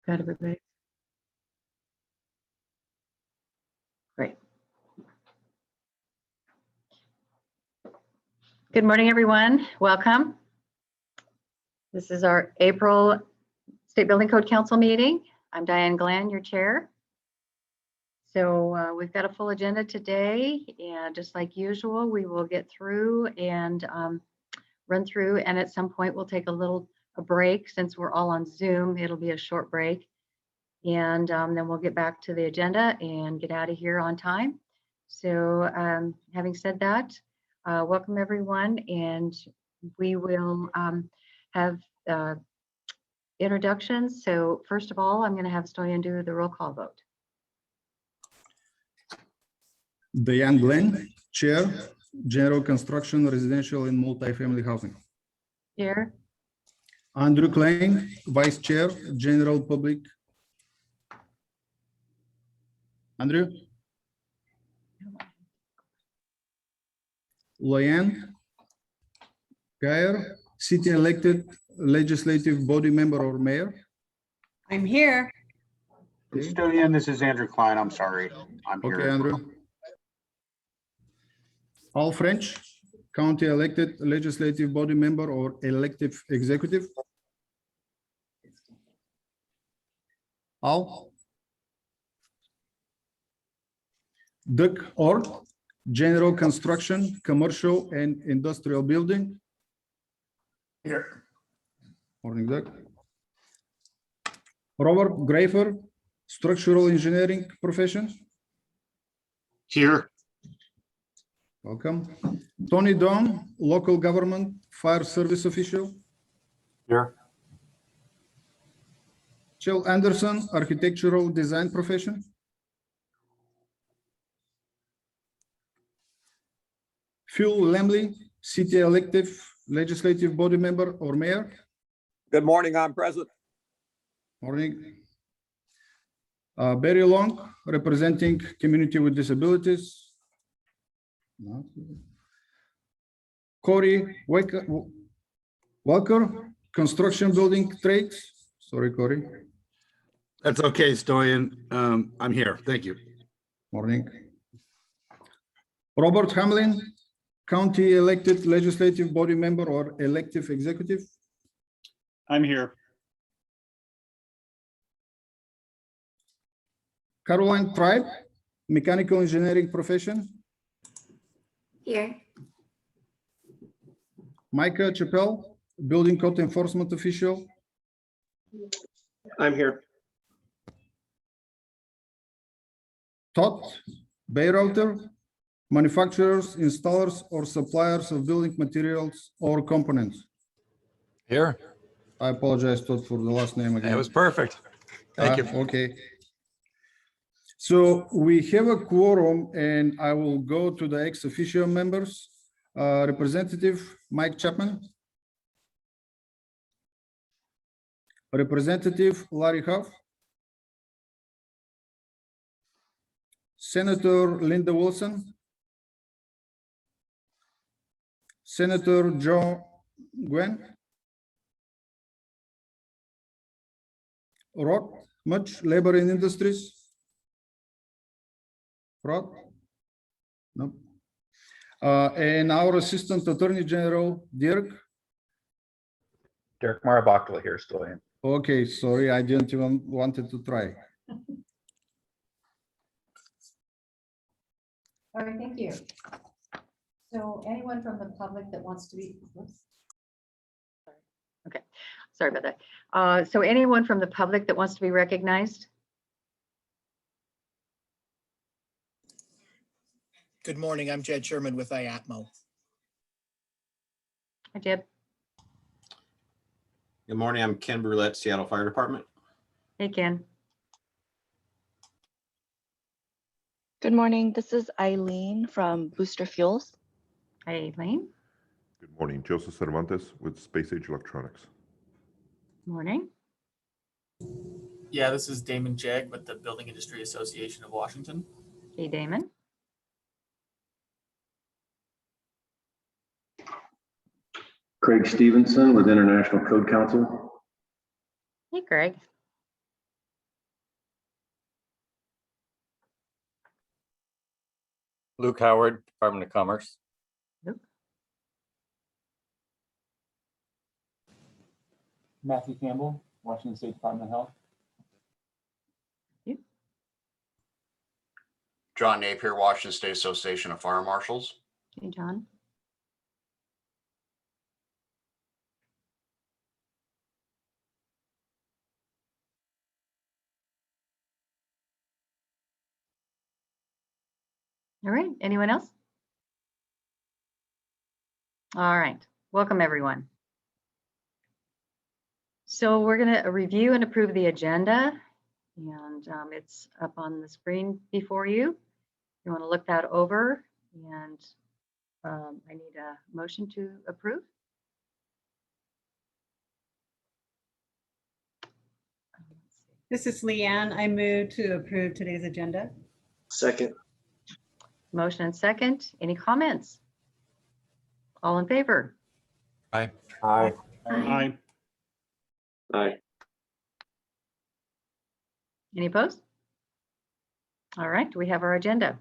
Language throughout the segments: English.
Got everybody? Great. Good morning, everyone. Welcome. This is our April State Building Code Council meeting. I'm Diane Glenn, your chair. So we've got a full agenda today, and just like usual, we will get through and run through, and at some point we'll take a break. Since we're all on Zoom, it'll be a short break, and then we'll get back to the agenda and get out of here on time. So having said that, welcome everyone, and we will have introductions. So first of all, I'm going to have Stoyan do the roll call vote. Diane Glenn, Chair, General Construction, Residential and Multifamily Housing. Here. Andrew Klein, Vice Chair, General Public. Andrew. Loyan Geyer, City Elected Legislative Body Member or Mayor. I'm here. Okay. Custodian, this is Andrew Klein. I'm sorry. I'm here. Okay, Andrew. Al French, County Elected Legislative Body Member or Elective Executive. Al. Doug Ord, General Construction, Commercial and Industrial Building. Here. Morning, Doug. Robert Grafer, Structural Engineering Profession. Here. Welcome. Tony Don, Local Government Fire Service Official. Here. Jill Anderson, Architectural Design Profession. Phil Lemley, City Elective Legislative Body Member or Mayor. Good morning, I'm present. Morning. Barry Long, representing Community with Disabilities. No. Corey Walker, Construction Building Trades. Sorry, Corey. That's okay, Stoyan. I'm here. Thank you. Morning. Robert Hamlin, County Elected Legislative Body Member or Elective Executive. I'm here. Caroline Tribe, Mechanical Engineering Profession. Here. Micah Chappell, Building Code Enforcement Official. I'm here. Todd Bayrouter, manufacturers, installers, or suppliers of building materials or components. Here. I apologize, Todd, for the last name again. That was perfect. Thank you. Okay. So we have a quorum, and I will go to the ex officio members. Representative Mike Chapman. Representative Larry Huff. Senator Linda Wilson. Senator Joe Gwen. Rod Much, Labor and Industries. Rod? No. And our Assistant Attorney General, Dirk. Derek Marabakla here, Stoyan. Okay, sorry, I didn't even wanted to try. All right, thank you. So anyone from the public that wants to be, okay, sorry about that. So anyone from the public that wants to be recognized? Good morning, I'm Jed Sherman with IATMO. Hi, Jeb. Good morning, I'm Ken Brulette, Seattle Fire Department. Hey, Ken. Good morning, this is Eileen from Booster Fuels. Hi, Elaine. Good morning, Joseph Cervantes with Space Age Electronics. Morning. Yeah, this is Damon Jeg with the Building Industry Association of Washington. Hey, Damon. Craig Stevenson with International Code Council. Hey, Greg. Luke Howard, Department of Commerce. Matthew Campbell, Washington State Department of Health. John Napier, Washington State Association of Fire Marshals. Hey, John. All right, anyone else? All right, welcome everyone. So we're going to review and approve the agenda, and it's up on the screen before you. You want to look that over, and I need a motion to approve. This is Leanne. I move to approve today's agenda. Second. Motion and second. Any comments? All in favor? Aye. Aye. Aye. Aye. Any opposed? All right, we have our agenda.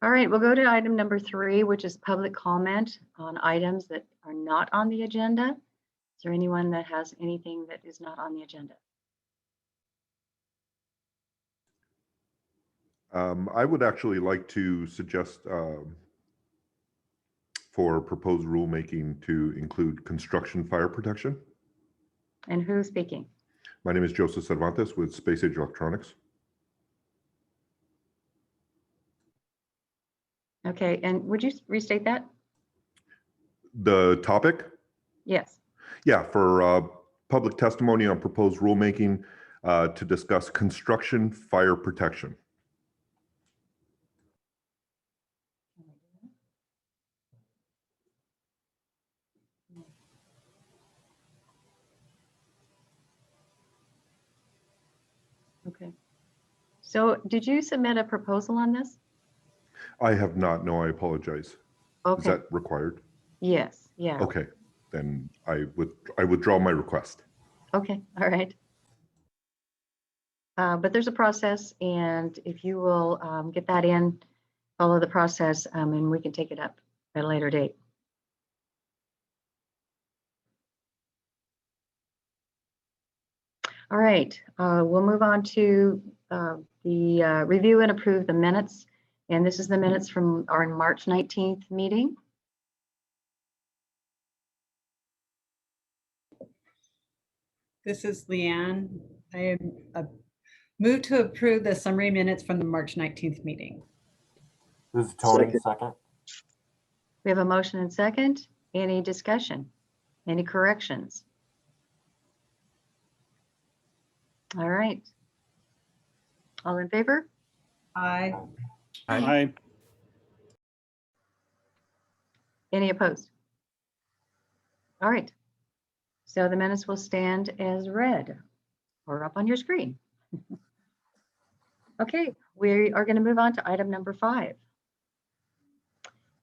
All right, we'll go to item number 3, which is public comment on items that are not on the agenda. Is there anyone that has anything that is not on the agenda? I would actually like to suggest for proposed rulemaking to include construction fire protection. And who's speaking? My name is Joseph Cervantes with Space Age Electronics. Okay, and would you restate that? The topic? Yes. Yeah, for public testimony on proposed rulemaking to discuss construction fire protection. Okay. So did you submit a proposal on this? I have not, no, I apologize. Is Okay. that required? Yes, yeah. Okay, then I withdraw my request. Okay, all right. But there's a process, and if you will get that in, follow the process, and we can take it up at a later date. All right, we'll move on to the review and approve the minutes. And this is the minutes from our March 19th meeting. This is Leanne. I move to approve the summary minutes from the March 19th meeting. This is Tony, second. We have a motion and second. Any discussion? Any corrections? All right. All in favor? Aye. Aye. Any opposed? All right. So the minutes will stand as read or up on your screen. Okay, we are going to move on to item number 5.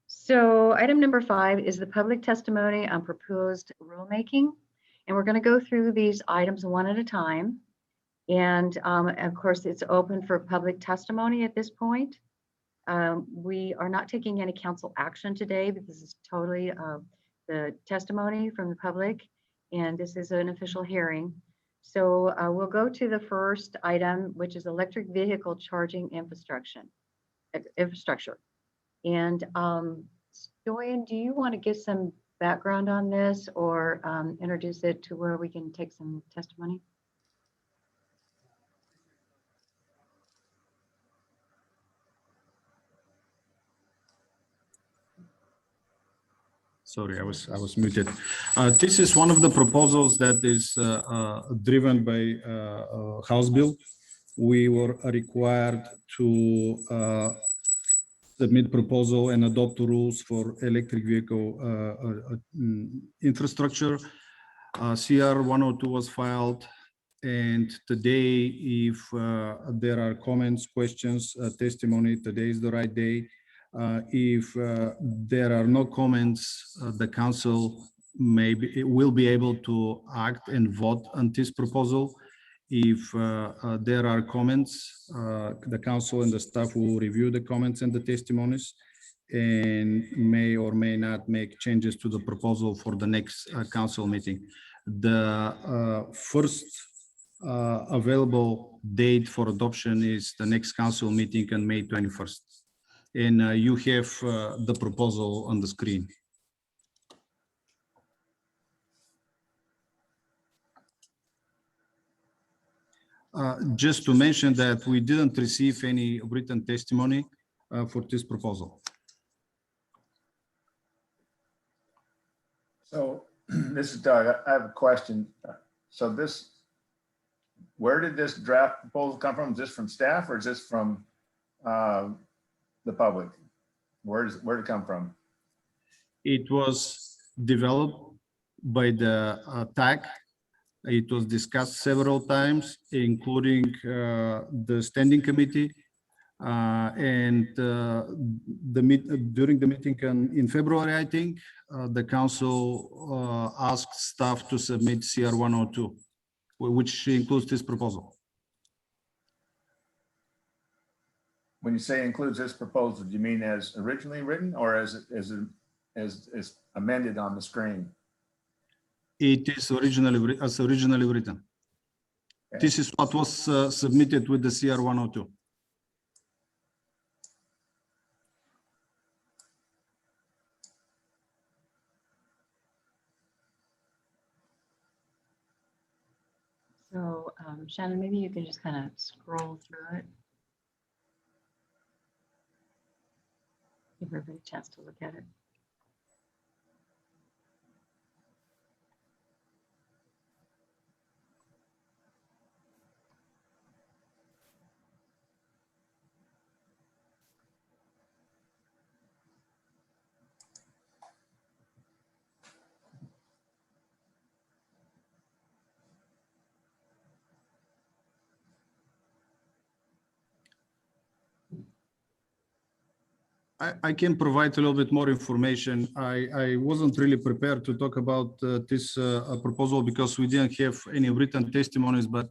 So item number 5 is the public testimony on proposed rulemaking. And we're going to go through these items one at a time. And of course, it's open for public testimony at this point. We are not taking any council action today, because this is totally the testimony from the public, and this is an official hearing. So we'll go to the first item, which is electric vehicle charging infrastructure. And Stoyan, do you want to give some background on this, or introduce it to where we can take some testimony? Sorry, I was muted. This is one of the proposals that is driven by House Bill. We were required to submit proposal and adopt rules for electric vehicle infrastructure. CR 102 was filed, and today, if there are comments, questions, testimony, today is the right day. If there are no comments, the council will be able to act and vote on this proposal. if there are comments, the council and the staff will review the comments and the testimonies and may or may not make changes to the proposal for the next council meeting. The first available date for adoption is the next council meeting on May 21st. And you have the proposal on the screen. Just to mention that we didn't receive any written testimony for this proposal. So this is Doug. I have a question. So where did this draft proposal come from? Is this from staff or is this from the public? Where did it come from? It was developed by the TAC. It was discussed several times, including the standing committee. During the meeting in February, I think, the council asked staff to submit CR 102, which includes this proposal. When you say includes this proposal, do you mean as originally written or as amended on the screen? It is originally written. Okay. This is what was submitted with the CR 102. So Shannon, maybe you can just kind of scroll through it. Give everybody a chance to look at it. I can provide a little bit more information. I wasn't really prepared to talk about this proposal because we didn't have any written testimonies, but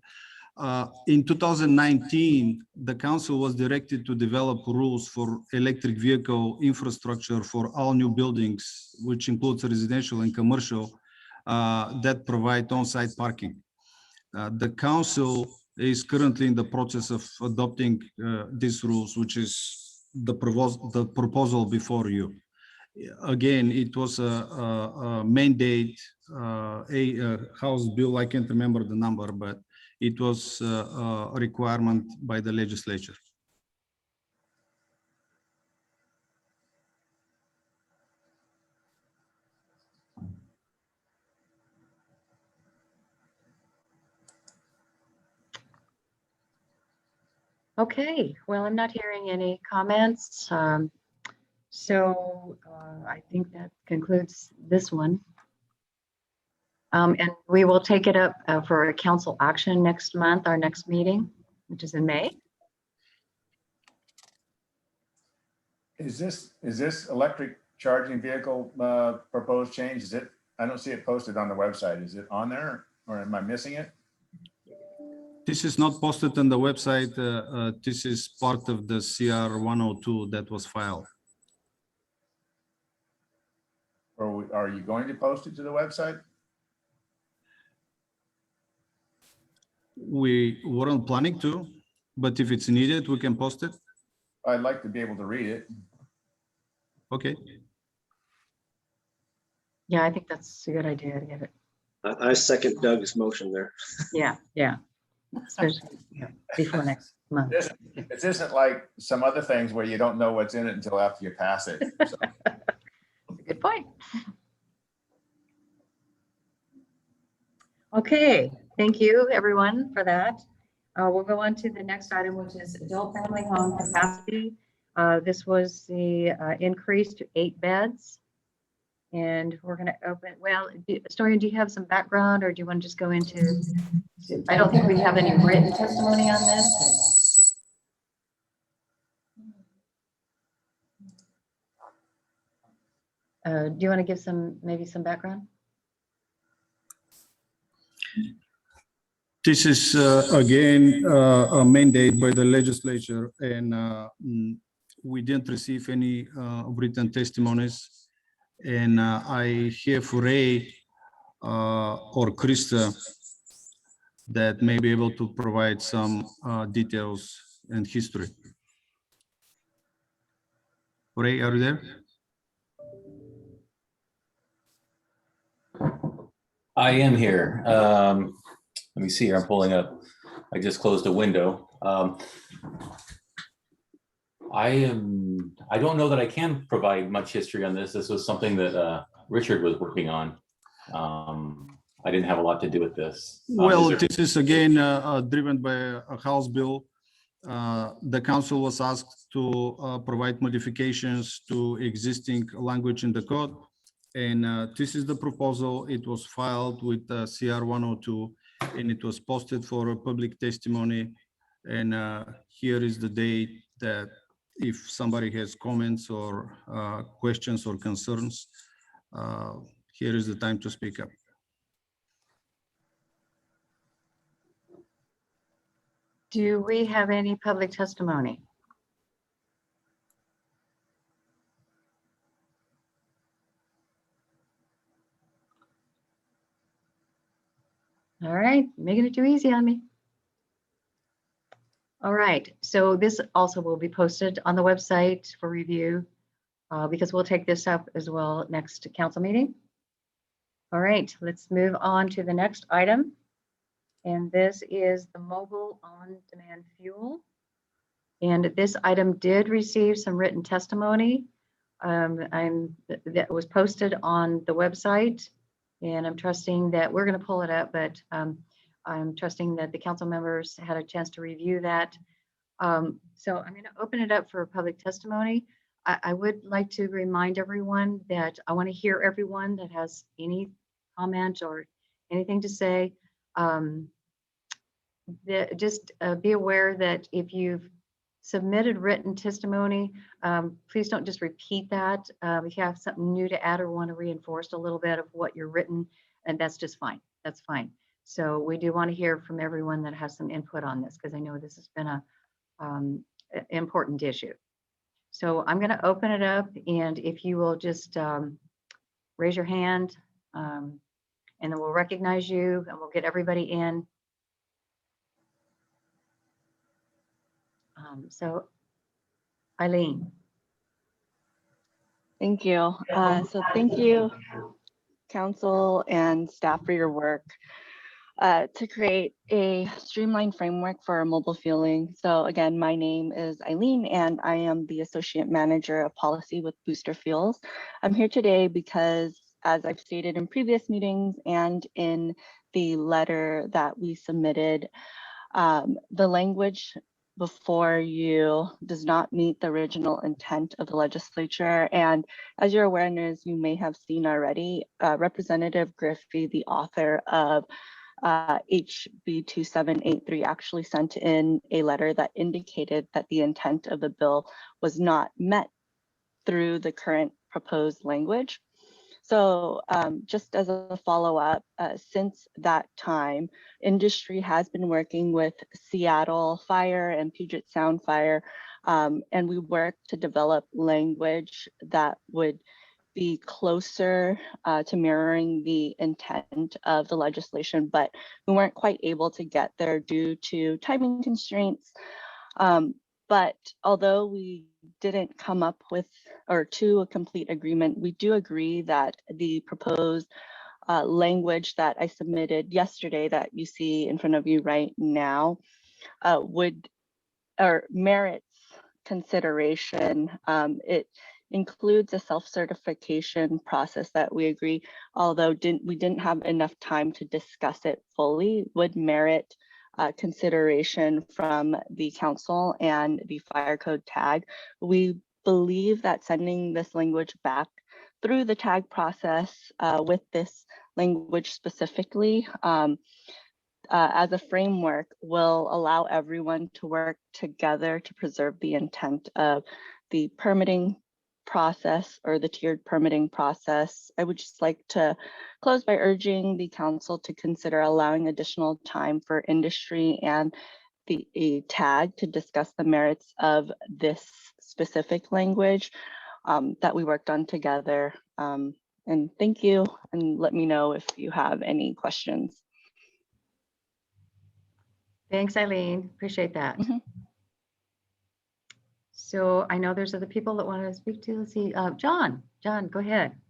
in 2019, the council was directed to develop rules for electric vehicle infrastructure for all new buildings, which includes residential and commercial, that provide on-site parking. The council is currently in the process of adopting these rules, which is the proposal before you. Again, it was a mandate, a House bill. I can't remember the number, but it was a requirement by the legislature. Okay, well, I'm not hearing any comments. So I think that concludes this one. And we will take it up for a council action next month, our next meeting, which is in May. Is this electric charging vehicle proposed change? Is it? I don't see it posted on the website. Is it on there or am I missing it? This is not posted on the website. This is part of the CR 102 that was filed. Or are you going to post it to the website? We weren't planning to, but if it's needed, we can post it. I'd like to be able to read it. Okay. Yeah, I think that's a good idea to get it. I second Doug's motion there. Yeah, yeah. Especially before next month. This isn't like some other things where you don't know what's in it until after you pass it. So. That's a good point. Okay, thank you everyone for that. We'll go on to the next item, which is adult family home capacity. This was the increase to 8 beds. And we're going to open, well, Historian, do you have some background or do you want to just go into, I don't think we have any written testimony on this. Do you want to give maybe some background? This is again a mandate by the legislature, and we didn't receive any written testimonies. And I have Ray or Krista that may be able to provide some details and history. Ray, are you there? I am here. Let me see here. I'm pulling up. I just closed a window. I don't know that I can provide much history on this. This was something that Richard was working on. I didn't have a lot to do with this. Well, this is again driven by a House bill. The council was asked to provide modifications to existing language in the code. And this is the proposal. It was filed with CR 102 and it was posted for a public testimony. And here is the date that if somebody has comments or questions or concerns, here is the time to speak up. Do we have any public testimony? All right, making it too easy on me. All right, so this also will be posted on the website for review because we'll take this up as well next council meeting. All right, let's move on to the next item. And this is the mobile on-demand fuel. And this item did receive some written testimony. That was posted on the website. And I'm trusting that we're going to pull it up, but I'm trusting that the council members had a chance to review that. So I'm going to open it up for public testimony. I would like to remind everyone that I want to hear everyone that has any comment or anything to say. Just be aware that if you've submitted written testimony, please don't just repeat that. If you have something new to add or want to reinforce a little bit of what you're written, and that's just fine. That's fine. So we do want to hear from everyone that has some input on this because I know this has been a important issue. So I'm going to open it up, and if you will just raise your hand, and then we'll recognize you and we'll get everybody in. So Eileen. Thank you. So thank you, council and staff, for your work to create a streamlined framework for mobile fueling. So again, my name is Eileen and I am the Associate Manager of Policy with Booster Fuels. I'm here today because, as I've stated in previous meetings and in the letter that we submitted, the language before you does not meet the original intent of the legislature. And as you're aware, and as you may have seen already, Representative Griffey, the author of HB 2783, actually sent in a letter that indicated that the intent of the bill was not met through the current proposed language. So just as a follow-up, since that time, industry has been working with Seattle Fire and Puget Sound Fire, and we worked to develop language that would be closer to mirroring the intent of the legislation, but we weren't quite able to get there due to timing constraints. But although we didn't come up with or to a complete agreement, we do agree that the proposed language that I submitted yesterday that you see in front of you right now would or merits consideration. It includes a self-certification process that we agree, although we didn't have enough time to discuss it fully, would merit consideration from the council and the fire code tag. We believe that sending this language back through the tag process with this language specifically as a framework will allow everyone to work together to preserve the intent of the permitting process or the tiered permitting process, I would just like to close by urging the council to consider allowing additional time for industry and the tag to discuss the merits of this specific language that we worked on together. And thank you, and let me know if you have any questions. Thanks, Eileen. Appreciate that. Mhm. So I know there's other people that want to speak to. Let's see, John, go ahead.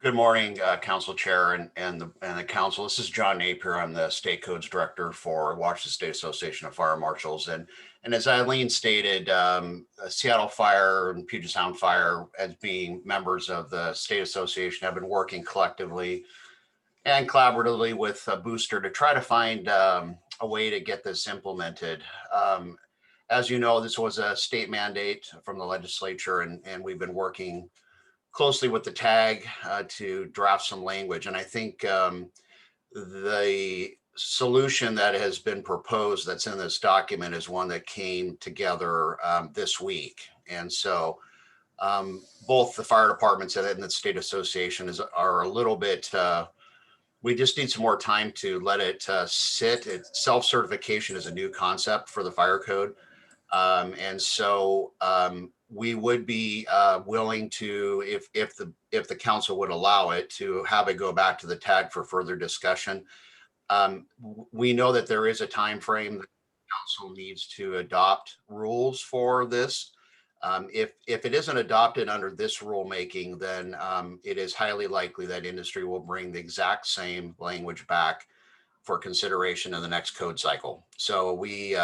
Good morning, Council Chair and the council. This is John Napier. I'm the State Codes Director for Washington State Association of Fire Marshals. And as Eileen stated, Seattle Fire and Puget Sound Fire, as being members of the State Association, have been working collectively and collaboratively with Booster to try to find a way to get this implemented. As you know, this was a state mandate from the legislature, and we've been working closely with the tag to draft some language. And I think the solution that has been proposed that's in this document is one that came together this week. And so both the fire departments and the state association are a little bit, we just need some more time to let it sit. Self-certification is a new concept for the fire code. And so we would be willing to, if the council would allow it, to have it go back to the tag for further discussion. We know that there is a time frame that the council needs to adopt rules for this. If it isn't adopted under this rulemaking, then it is highly likely that industry will bring the exact same language back for consideration in the next code cycle. So we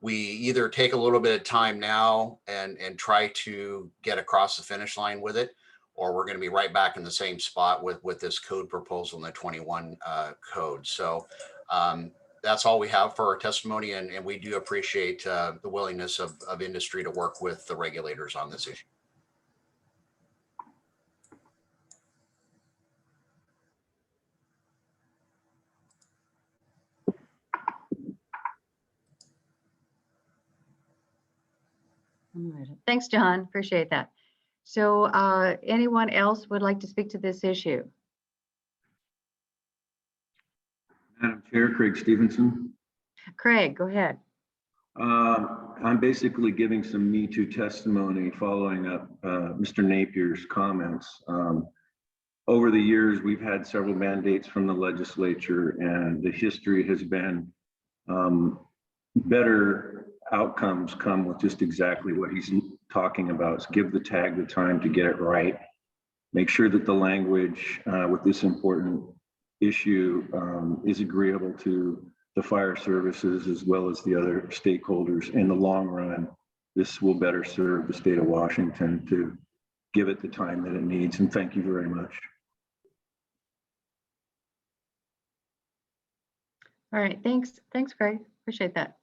either take a little bit of time now and try to get across the finish line with it, or we're going to be right back in the same spot with this code proposal in the 21 code. So that's all we have for our testimony, and we do appreciate the willingness of industry to work with the regulators on this issue. All right. Thanks, John. Appreciate that. So anyone else would like to speak to this issue? Madam Chair, Craig Stevenson. Craig, go ahead. I'm basically giving some Me Too testimony following up Mr. Napier's comments. Over the years, we've had several mandates from the legislature, and the history has been better outcomes come with just exactly what he's talking about. Is give the tag the time to get it right. Make sure that the language with this important issue is agreeable to the fire services as well as the other stakeholders. In the long run, this will better serve the state of Washington to give it the time that it needs. And thank you very much. All right, thanks, Craig. Appreciate that.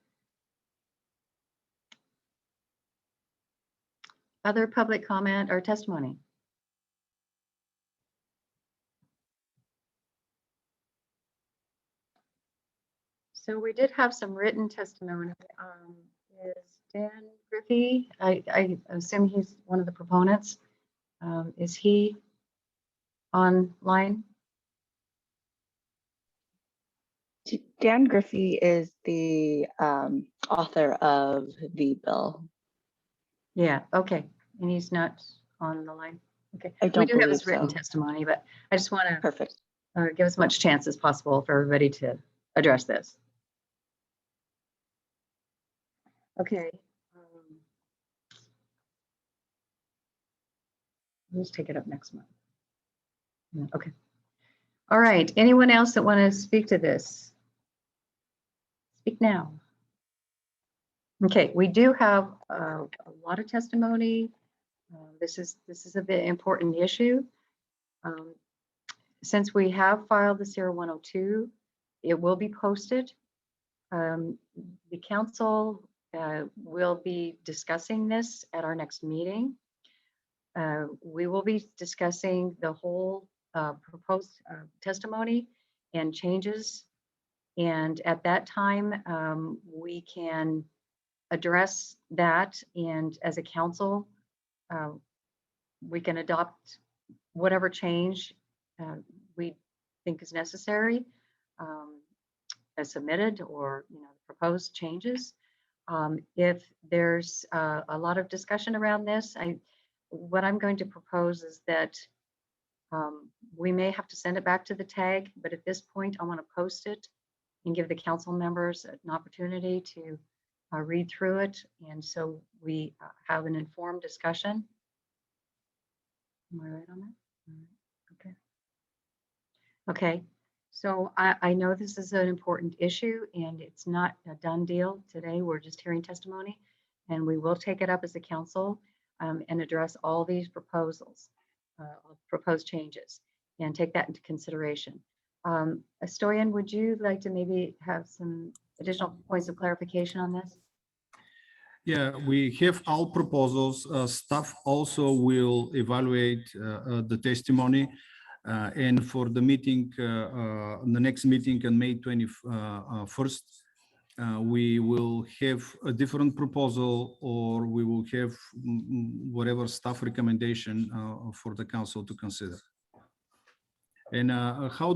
Other public comment or testimony? So we did have some written testimony. Is Dan Griffey, I assume he's one of the proponents. Is he online? Dan Griffey is the author of the bill. Yeah, okay. And he's not on the line? Okay. I don't We do have his believe written so. testimony, but I just want to Perfect. give as much chance as possible for everybody to address this. Okay. Let's take it up next month. Yeah, okay. All right. Anyone else that want to speak to this? Speak now. Okay, we do have a lot of testimony. This is a bit important issue. Since we have filed the CR 102, it will be posted. The council will be discussing this at our next meeting. We will be discussing the whole proposed testimony and changes. And at that time, we can address that, and as a council, we can adopt whatever change we think is necessary as submitted, or proposed changes. If there's a lot of discussion around this, what I'm going to propose is that we may have to send it back to the tag, but at this point, I want to post it and give the council members an opportunity to read through it, and so we have an informed discussion. Am I right on that? Okay. Okay. So I know this is an important issue, and it's not a done deal today. We're just hearing testimony, and we will take it up as a council and address all these proposals, proposed changes, and take that into consideration. Stoyan, would you like to maybe have some additional points of clarification on this? Yeah, we have all proposals. Staff also will evaluate the testimony. And for the meeting, the next meeting on May 21st, we will have a different proposal, or we will have whatever staff recommendation for the council to consider. And how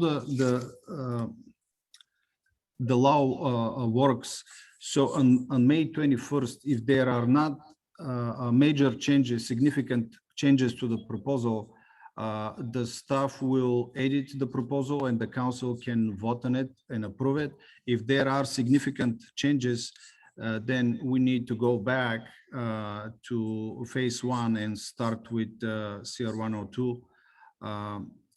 the law works. So on May 21st, if there are not major changes, significant changes to the proposal, the staff will edit the proposal and the council can vote on it and approve it. If there are significant changes, then we need to go back to phase 1 and start with CR 102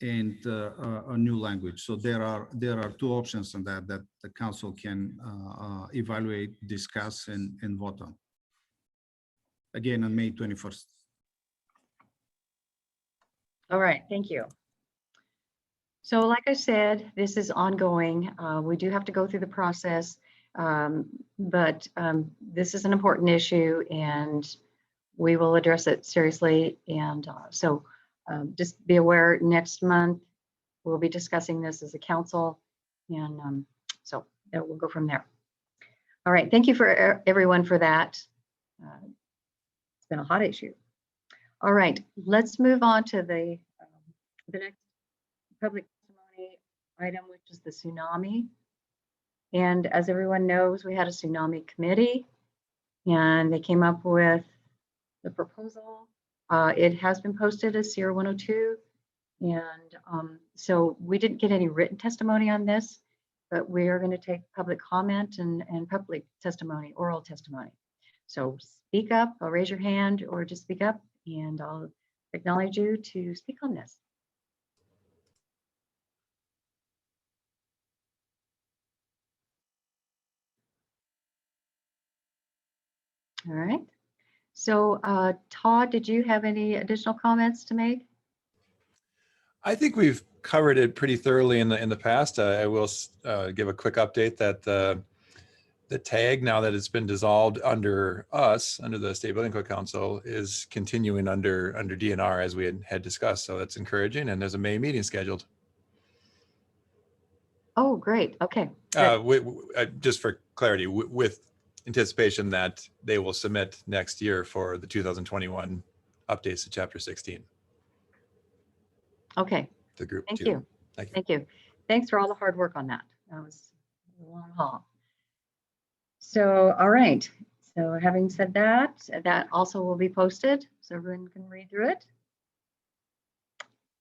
and a new language. So there are 2 options on that the council can evaluate, discuss, and vote on. Again, on May 21st. All right, thank you. So like I said, this is ongoing. We do have to go through the process, but this is an important issue, and we will address it seriously. And so just be aware, next month, we'll be discussing this as a council, and so we'll go from there. All right, thank you for everyone for that. It's been a hot issue. All right, let's move on to the next public testimony item, which is the tsunami. And as everyone knows, we had a tsunami committee, and they came up with the proposal. It has been posted as CR 102, and so we didn't get any written testimony on this, but we are going to take public comment and public testimony, oral testimony. So speak up, or raise your hand, or just speak up, and I'll acknowledge you to speak on this. All right. So Todd, did you have any additional comments to make? I think we've covered it pretty thoroughly in the past. I will give a quick update that the tag, now that it's been dissolved under us, under the State Building Code Council, is continuing under DNR as we had discussed. So that's encouraging, and there's a May meeting scheduled. Oh, great. Okay. Just for clarity, with anticipation that they will submit next year for the 2021 updates to Chapter 16. Okay. The group. Thank two. you. Thank you. Thank you. Thanks for all the hard work on that. That was a long haul. So, all right. So having said that, that also will be posted so everyone can read through it.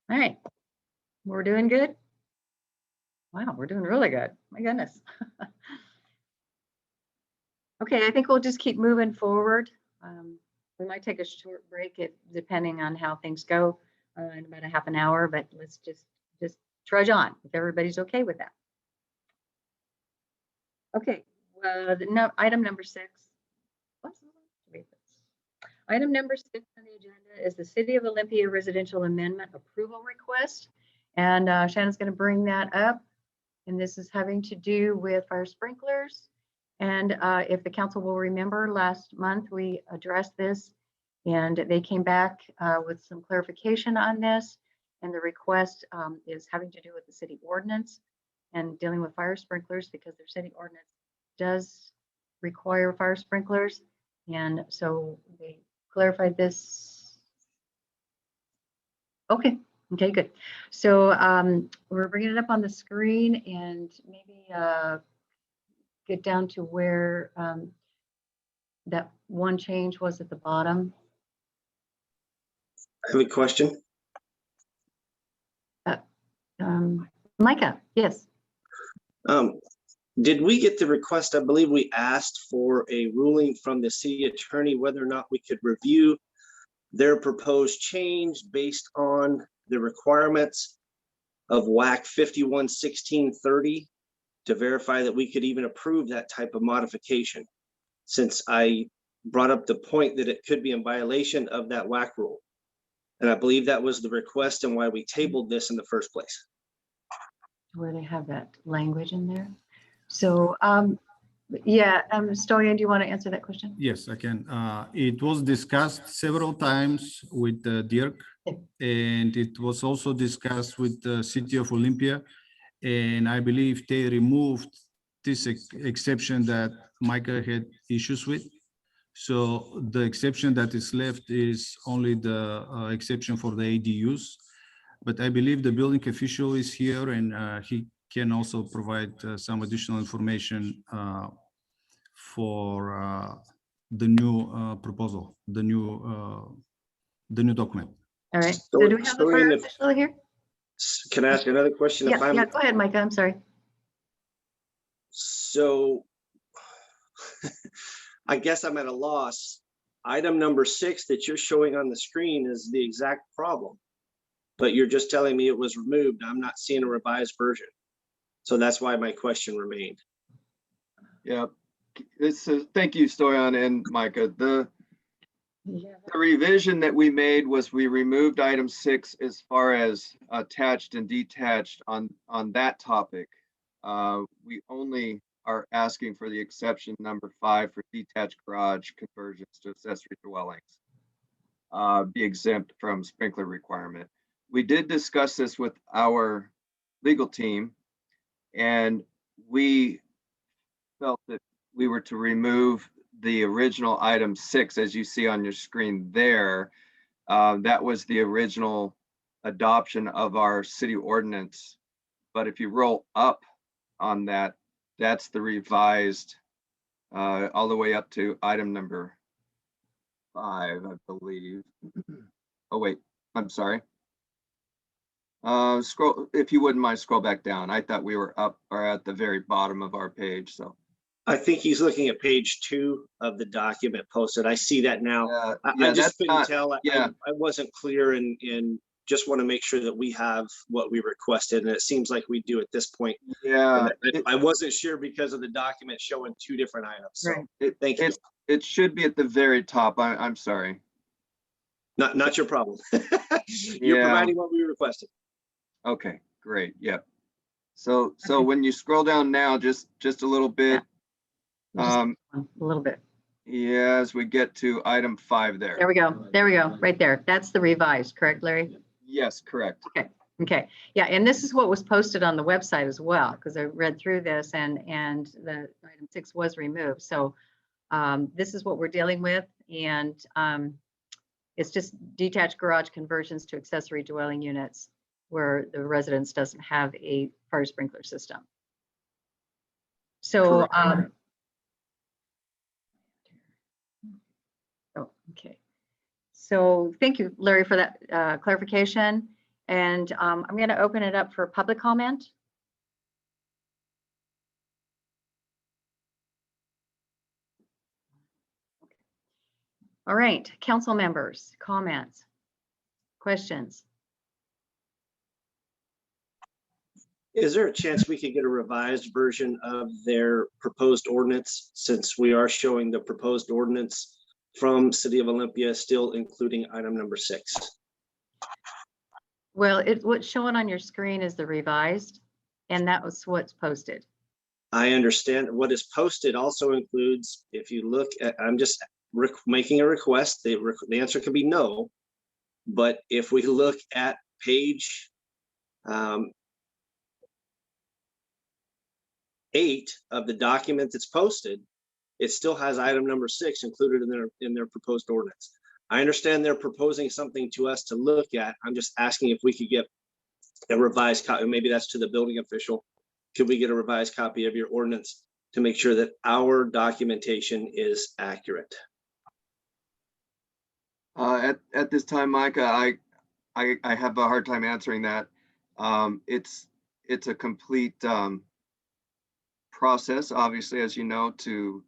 All right. We're doing good. Wow, we're doing really good. My goodness. Okay, I think we'll just keep moving forward. We might take a short break depending on how things go in about a half an hour, but let's just trudge on if everybody's okay with that. Okay, item number 6. Item number 6 on the agenda is the City of Olympia Residential Amendment Approval Request. And Shannon's going to bring that up. And this is having to do with fire sprinklers. And if the council will remember, last month we addressed this, and they came back with some clarification on this. And the request is having to do with the city ordinance and dealing with fire sprinklers, because their city ordinance does require fire sprinklers. And so they clarified this. Okay, good. So we're bringing it up on the screen and maybe get down to where that one change was at the bottom. I have a question. Micah, yes. Did we get the request? I believe we asked for a ruling from the city attorney whether or not we could review their proposed change based on the requirements of WAC 511630 to verify that we could even approve that type of modification, since I brought up the point that it could be in violation of that WAC rule. And I believe that was the request and why we tabled this in the first place. Where they have that language in there. So, yeah, Stoyan, do you want to answer that question? Yes, I can. It was discussed several times with Dirk, and it was also discussed with the City of Olympia. And I believe they removed this exception that Micah had issues with. So the exception that is left is only the exception for the ADUs. But I believe the building official is here, and he can also provide some additional information for the new proposal, the new document. All right. So do we have the fire official here? Can I ask another question? Yeah, go ahead, Micah. I'm sorry. So I guess I'm at a loss. Item number 6 that you're showing on the screen is the exact problem, but you're just telling me it was removed. I'm not seeing a revised version. So that's why my question remained. Yeah, thank you, Stoyan and Micah. The revision that we made was we removed item 6 as far as attached and detached on that topic. We only are asking for the exception number 5 for detached garage conversions to accessory dwellings, be exempt from sprinkler requirement. We did discuss this with our legal team, and we felt that we were to remove the original item 6, as you see on your screen there. That was the original adoption of our city ordinance. But if you roll up on that, that's the revised all the way up to item number 5, I believe. Oh, wait, I'm sorry. Scroll, if you wouldn't mind, scroll back down. I thought we were up or at the very bottom of our page, so. I think he's looking at page 2 of the document posted. I see that now. I just couldn't tell. I wasn't clear and just want to make sure that we have what we requested. And it seems like we do at this point. Yeah. I wasn't sure because of the document showing 2 different items. So thank you. It should be at the very top. I'm sorry. Not your problem. You're providing what we requested. Okay, great. Yep. So when you scroll down now, just a little bit. A little bit. Yeah, as we get to item 5 there. There we go. There we go. Right there. That's the revised, correct, Larry? Yes, correct. Okay. Yeah, and this is what was posted on the website as well, because I read through this and the item 6 was removed. So this is what we're dealing with, and it's just detached garage conversions to accessory dwelling units where the residence doesn't have a fire sprinkler system. So okay. So thank you, Larry, for that clarification. And I'm going to open it up for public comment. All right, council members, comments, questions? Is there a chance we could get a revised version of their proposed ordinance, since we are showing the proposed ordinance from City of Olympia still including item number 6? Well, what's showing on your screen is the revised, and that was what's posted. I understand what is posted also includes, if you look at, I'm just making a request, the answer could be no, but if we look at page 8 of the document that's posted, it still has item number 6 included in their proposed ordinance. I understand they're proposing something to us to look at. I'm just asking if we could get a revised copy. Maybe that's to the building official. Could we get a revised copy of your ordinance to make sure that our documentation is accurate? At this time, Micah, I have a hard time answering that. It's a complete process, obviously, as you know, to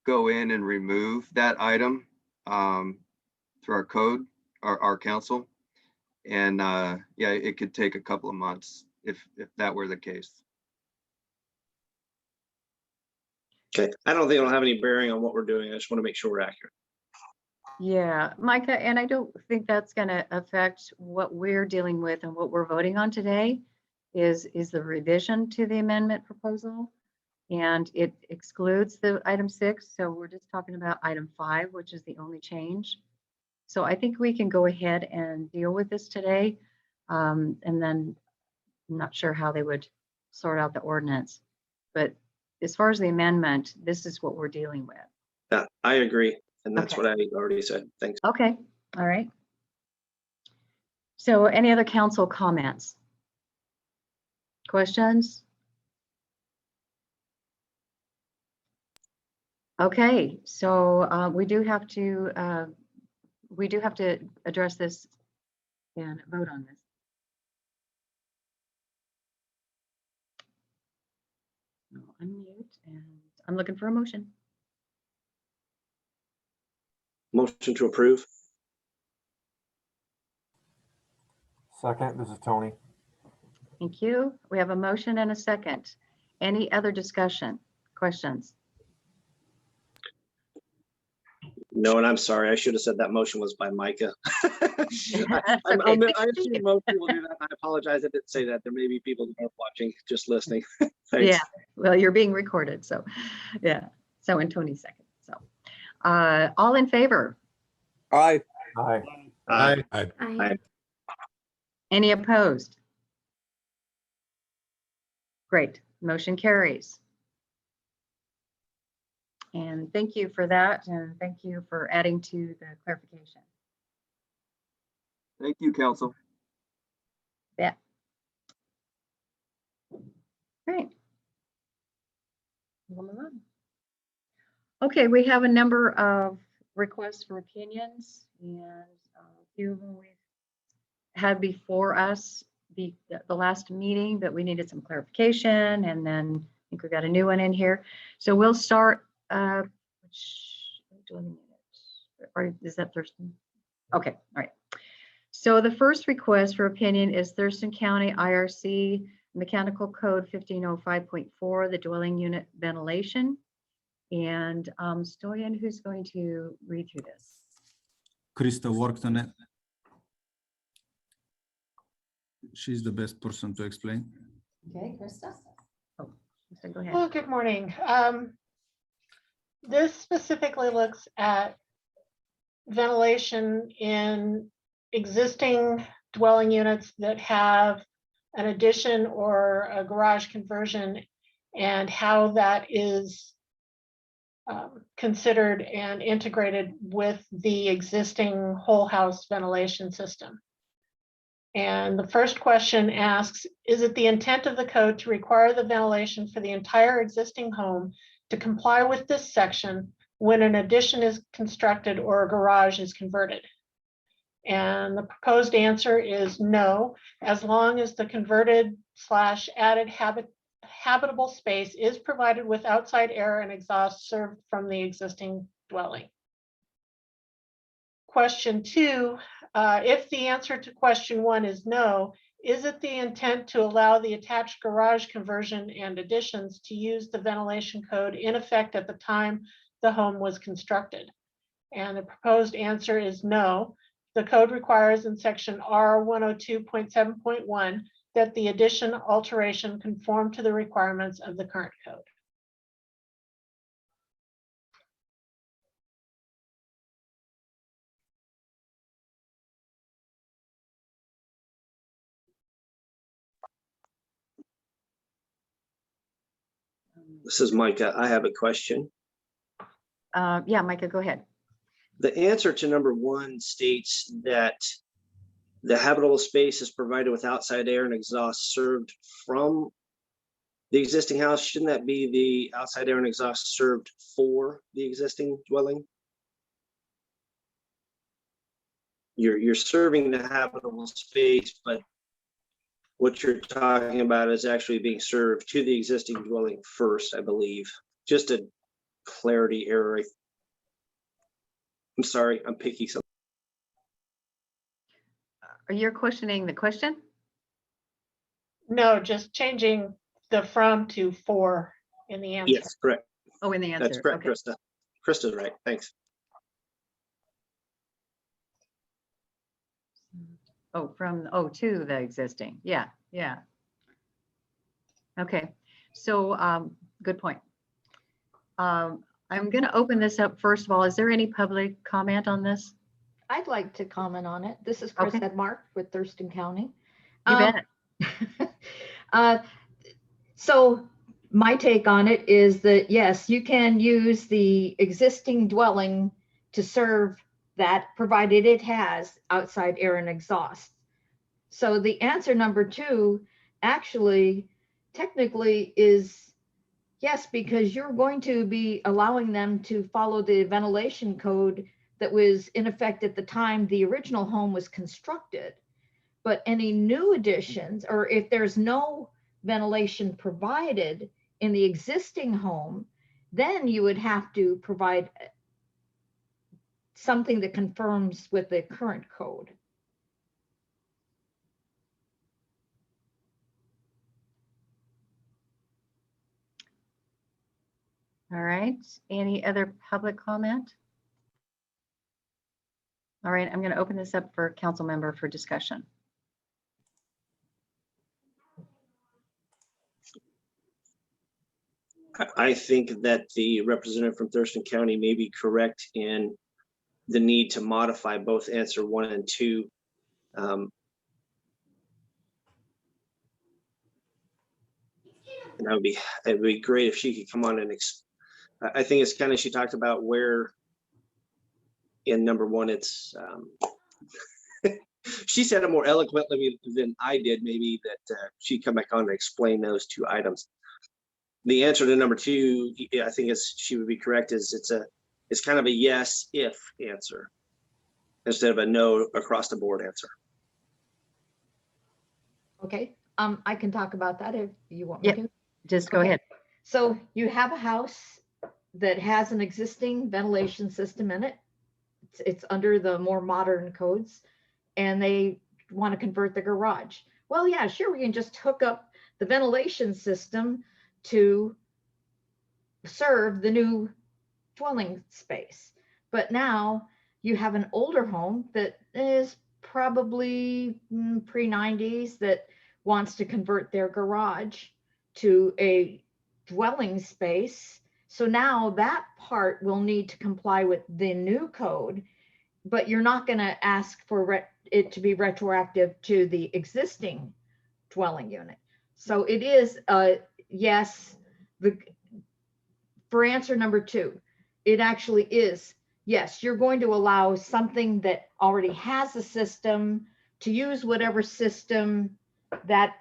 go in and remove that item through our code, our council. And yeah, it could take a couple of months if that were the case. Okay, I don't think it'll have any bearing on what we're doing. I just want to make sure we're accurate. Yeah, Micah, and I don't think that's going to affect what we're dealing with, and what we're voting on today is the revision to the amendment proposal. And it excludes the item 6. So we're just talking about item 5, which is the only change. So I think we can go ahead and deal with this today. And then I'm not sure how they would sort out the ordinance. But as far as the amendment, this is what we're dealing with. Yeah, I agree. And that's Okay. what I already said. Thanks. Okay, all right. So any other council comments? Questions? Okay, so we do have to address this and vote on this. I'll unmute, and I'm looking for a motion. Motion to approve. Second, this is Tony. Thank you. We have a motion and a second. Any other discussion, questions? No, and I'm sorry. I should have said that motion was by Micah. I assume most people do that. I apologize. I didn't say that. There may be people that aren't watching, just listening. Thanks. Yeah, well, you're being recorded, so yeah. So in Tony's second. So all in favor? Aye. Aye. Aye. Aye. Any opposed? Great, motion carries. And thank you for that, and thank you for adding to the clarification. Thank you, council. Yeah. Great. We'll move on. Okay, we have a number of requests for opinions, and a few of them we've had before us the last meeting, but we needed some clarification, and then I think we got a new one in here. So we'll start. Or is that Thurston? Okay, all right. So the first request for opinion is Thurston County IRC Mechanical Code 1505.4, the dwelling unit ventilation. And Stoyan, who's going to read through this? Krista worked on it. She's the best person to explain. Okay, Krista. Oh, Krista, go ahead. Well, good morning. This specifically looks at ventilation in existing dwelling units that have an addition or a garage conversion, and how that is considered and integrated with the existing whole house ventilation system. And the first question asks, is it the intent of the code to require the ventilation for the entire existing home to comply with this section when an addition is constructed or a garage is converted? And the proposed answer is no, as long as the converted / added habitable space is provided with outside air and exhaust served from the existing dwelling. Question 2, if the answer to question 1 is no, is it the intent to allow the attached garage conversion and additions to use the ventilation code in effect at the time the home was constructed? And the proposed answer is no. The code requires in section R102.7.1 that the addition alteration conform to the requirements of the current code. This is Micah. I have a question. Yeah, Micah, go ahead. The answer to number 1 states that the habitable space is provided with outside air and exhaust served from the existing house. Shouldn't that be the outside air and exhaust served for the existing dwelling? You're serving the habitable space, but what you're talking about is actually being served to the existing dwelling first, I believe. Just a clarity error. I'm sorry, I'm picky. Are you questioning the question? No, just changing the from to for in the answer. Yes, correct. Oh, in the answer. That's correct, Okay. Krista. Krista's right. Thanks. Oh, to the existing. Yeah, yeah. Okay, so good point. I'm going to open this up first of all. Is there any public comment on this? I'd like to comment on it. This is Chris Okay. Edmark with Thurston County. You bet. So my take on it is that, yes, you can use the existing dwelling to serve that, provided it has outside air and exhaust. So the answer number 2 actually technically is yes, because you're going to be allowing them to follow the ventilation code that was in effect at the time the original home was constructed. But any new additions, or if there's no ventilation provided in the existing home, then you would have to provide something that conforms with the current code. All right, any other public comment? All right, I'm going to open this up for council member for discussion. I think that the representative from Thurston County may be correct in the need to modify both answer 1 and 2. And it'd be great if she could come on and I think it's kind of, she talked about where in number 1, it's, she said it more eloquently than I did, maybe that she'd come back on and explain those 2 items. The answer to number 2, I think she would be correct, is it's kind of a yes if answer instead of a no across the board answer. Okay, I can talk about that if you want me to. Just go ahead. So you have a house that has an existing ventilation system in it. It's under the more modern codes, and they want to convert the garage. Well, yeah, sure, we can just hook up the ventilation system to serve the new dwelling space. But now you have an older home that is probably pre-90s that wants to convert their garage to a dwelling space. So now that part will need to comply with the new code, but you're not going to ask for it to be retroactive to the existing dwelling unit. So it is yes, for answer number 2, it actually is, yes, you're going to allow something that already has a system to use whatever system that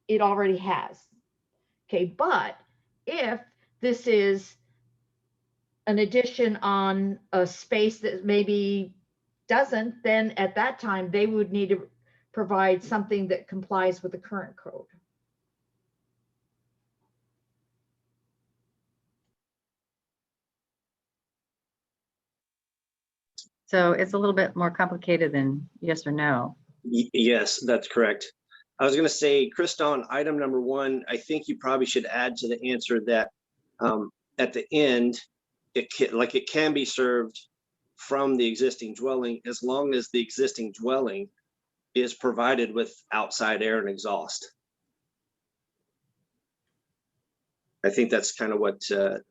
it already has. Okay, but if this is an addition on a space that maybe doesn't, then at that time they would need to provide something that complies with the current code. So it's a little bit more complicated than yes or no. Yes, that's correct. I was going to say, Krista, on item number 1, I think you probably should add to the answer that at the end, it can be served from the existing dwelling as long as the existing dwelling is provided with outside air and exhaust. I think that's kind of what the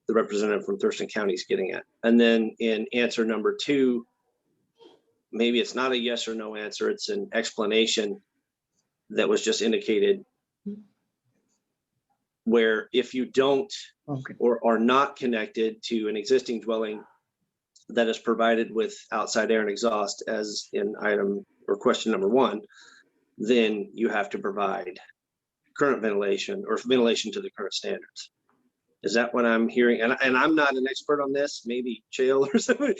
representative from Thurston County is getting at. And then in answer number 2, maybe it's not a yes or no answer, it's an explanation that was just indicated. where if you don't Okay. or are not connected to an existing dwelling that is provided with outside air and exhaust, as in item or question number 1, then you have to provide current ventilation or ventilation to the current standards. Is that what I'm hearing? And I'm not an expert on this, maybe Chael or somebody.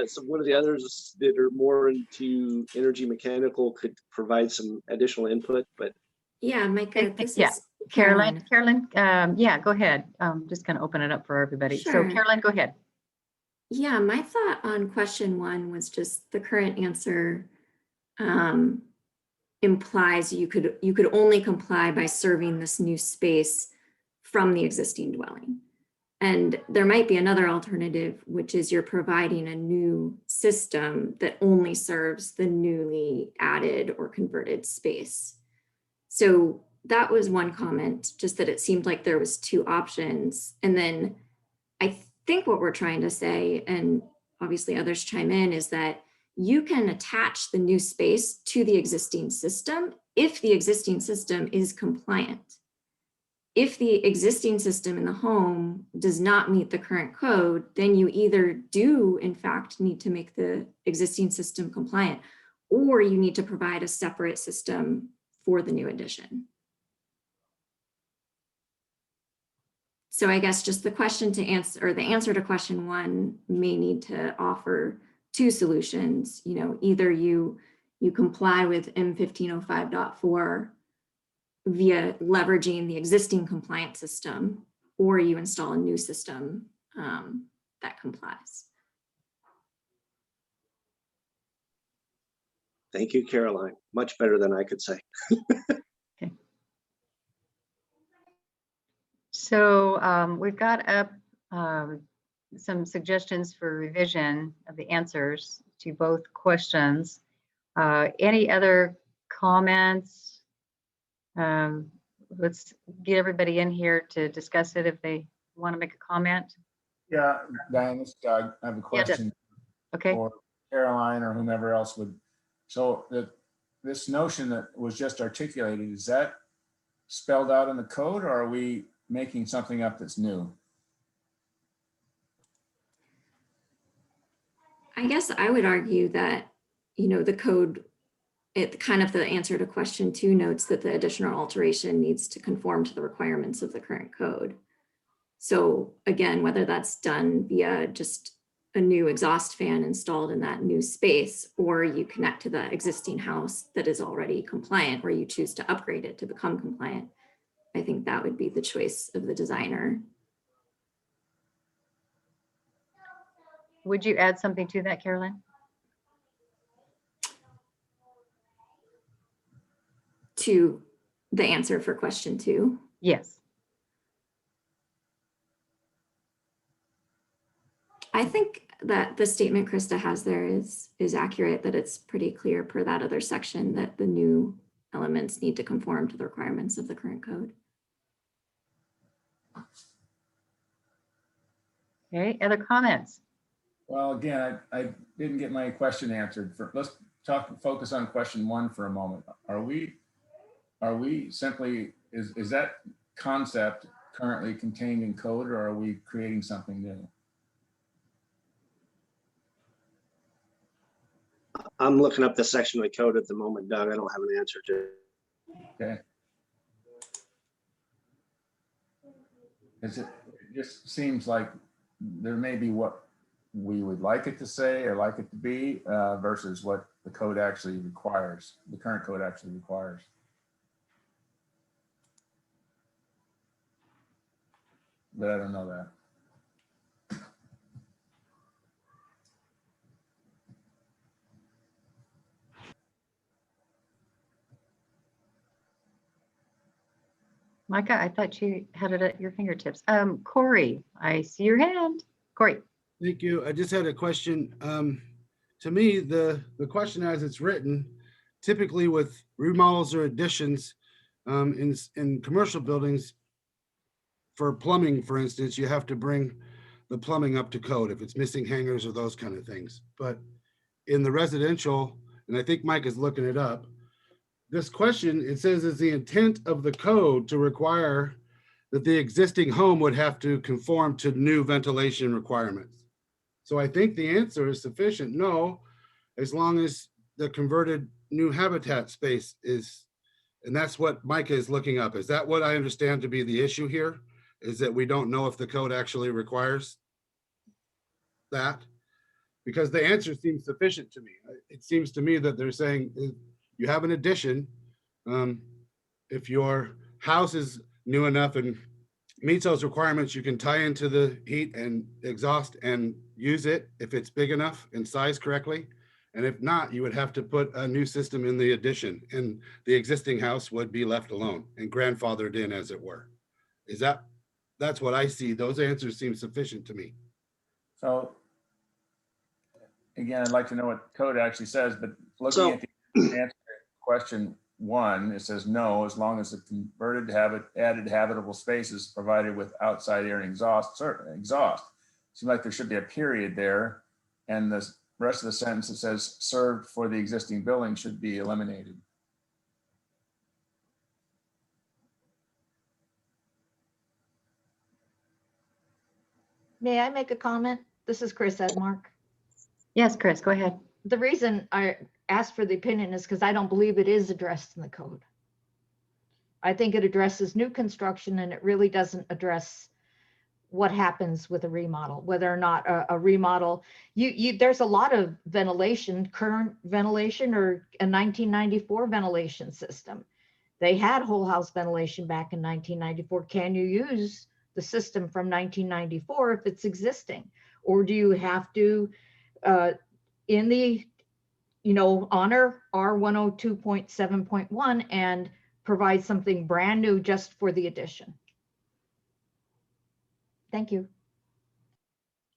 So one of the others that are more into energy mechanical could provide some additional input, but. Yeah, Micah, this Yeah. is Carolyn, yeah, go ahead. Just kind of open it up for everybody. So Sure. Carolyn, go ahead. Yeah, my thought on question 1 was just the current answer implies you could only comply by serving this new space from the existing dwelling. And there might be another alternative, which is you're providing a new system that only serves the newly added or converted space. So that was one comment, just that it seemed like there was 2 options. And then I think what we're trying to say, and obviously others chime in, is that you can attach the new space to the existing system if the existing system is compliant. If the existing system in the home does not meet the current code, then you either do in fact need to make the existing system compliant, or you need to provide a separate system for the new addition. So I guess just the question to answer, or the answer to question 1 may need to offer 2 solutions. You know, either you comply with M1505.4 via leveraging the existing compliant system, or you install a new system that complies. Thank you, Caroline. Much better than I could say. Okay. So we've got up some suggestions for revision of the answers to both questions. Any other comments? Let's get everybody in here to discuss it if they want to make a comment. Yeah, Diane, this is Doug. I have a question Okay. for Caroline or whomever else would. So this notion that was just articulated, is that spelled out in the code, or are we making something up that's new? I guess I would argue that, you know, the code, it kind of the answer to question 2 notes that the additional alteration needs to conform to the requirements of the current code. So again, whether that's done via just a new exhaust fan installed in that new space, or you connect to the existing house that is already compliant, or you choose to upgrade it to become compliant, I think that would be the choice of the designer. Would you add something to that, Carolyn? To the answer for question 2? Yes. I think that the statement Krista has there is accurate, that it's pretty clear per that other section that the new elements need to conform to the requirements of the current code. Okay, other comments? Well, again, I didn't get my question answered. Let's focus on question 1 for a moment. Are we simply, is that concept currently contained in code, or are we creating something new? I'm looking up the section of the code at the moment, Doug. I don't have an answer to it. Okay. It just seems like there may be what we would like it to say or like it to be versus what the code actually requires, the current code actually requires. But I don't know that. Micah, I thought you had it at your fingertips. Corey, I see your hand. Corey. Thank you. I just had a question. To me, the question as it's written, typically with remodels or additions in commercial buildings, for plumbing, for instance, you have to bring the plumbing up to code if it's missing hangers or those kind of things. But in the residential, and I think Mike is looking it up, this question, it says, is the intent of the code to require that the existing home would have to conform to new ventilation requirements. So I think the answer is sufficient, no, as long as the converted new habitat space is, and that's what Micah is looking up. Is that what I understand to be the issue here? Is that we don't know if the code actually requires that? Because the answer seems sufficient to me. It seems to me that they're saying you have an addition. If your house is new enough and meets those requirements, you can tie into the heat and exhaust and use it if it's big enough and sized correctly. And if not, you would have to put a new system in the addition, and the existing house would be left alone and grandfathered in, as it were. Is that's what I see. Those answers seem sufficient to me. So again, I'd like to know what code actually says, but looking at the answer to question 1, it says no, as long as the converted added habitable space is provided with outside air and exhaust. Seems like there should be a period there, and the rest of the sentence that says served for the existing building should be eliminated. May I make a comment? This is Chris Edmark. Yes, Chris, go ahead. The reason I asked for the opinion is because I don't believe it is addressed in the code. I think it addresses new construction, and it really doesn't address what happens with a remodel, whether or not a remodel, there's a lot of ventilation, current ventilation or a 1994 ventilation system. They had whole house ventilation back in 1994. Can you use the system from 1994 if it's existing? Or do you have to, in the, honor R102.7.1 and provide something brand new just for the addition? Thank you.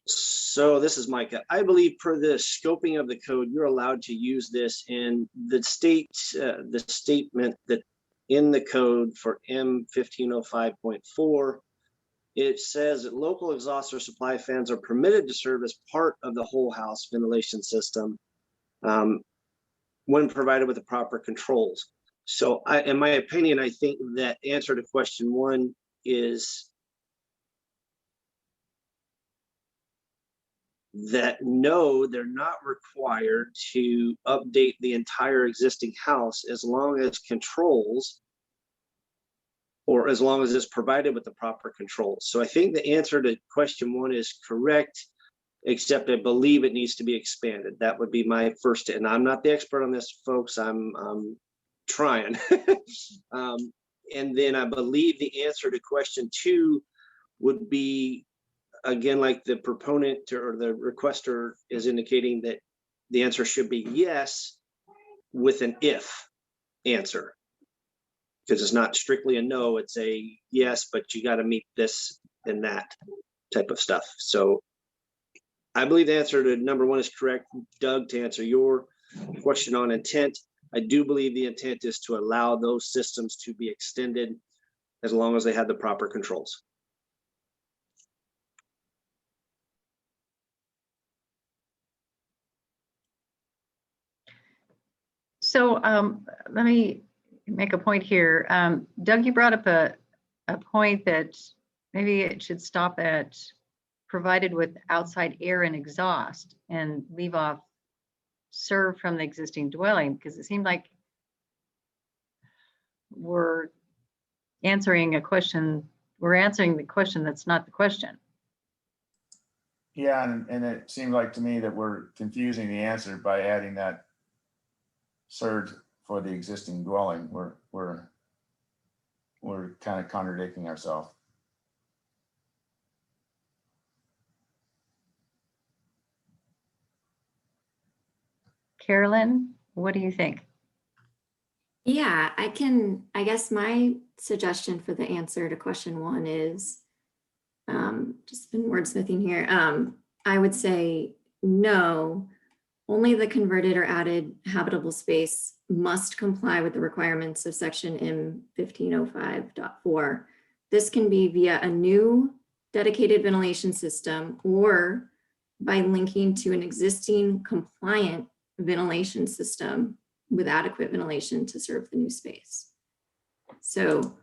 So this is Micah. I believe per the scoping of the code, you're allowed to use this in the statement that in the code for M1505.4, it says that local exhaust or supply fans are permitted to serve as part of the whole house ventilation system when provided with the proper controls. So in my opinion, I think that answer to question 1 is that no, they're not required to update the entire existing house as long as controls, or as long as it's provided with the proper controls. So I think the answer to question 1 is correct, except I believe it needs to be expanded. That would be my first, and I'm not the expert on this, folks. I'm trying. And then I believe the answer to question 2 would be, again, like the proponent or the requester is indicating, that the answer should be yes with an if answer, because it's not strictly a no, it's a yes, but you got to meet this and that type of stuff. So I believe the answer to number 1 is correct. Doug, to answer your question on intent, I do believe the intent is to allow those systems to be extended as long as they have the proper controls. So let me make a point here. Doug, you brought up a point that maybe it should stop at provided with outside air and exhaust and leave off served from the existing dwelling, because it seemed like we're answering the question that's not the question. Yeah, and it seemed like to me that we're confusing the answer by adding that served for the existing dwelling. We're kind of contradicting ourselves. Carolyn, what do you think? Yeah, I guess my suggestion for the answer to question 1 is, just been wordsmithing here. I would say no, only the converted or added habitable space must comply with the requirements of section M1505.4. This can be via a new dedicated ventilation system or by linking to an existing compliant ventilation system with adequate ventilation to serve the new space. So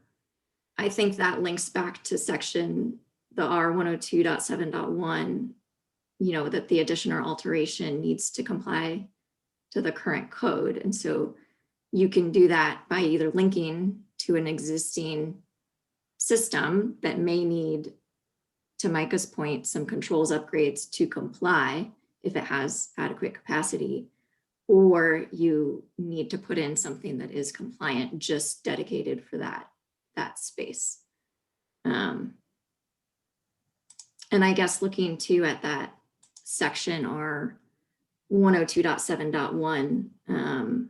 I think that links back to section, the R102.7.1, you know, that the addition or alteration needs to comply to the current code. And so you can do that by either linking to an existing system that may need, to Micah's point, some controls upgrades to comply if it has adequate capacity, or you need to put in something that is compliant, just dedicated for that space. And I guess looking too at that section or 102.7.1,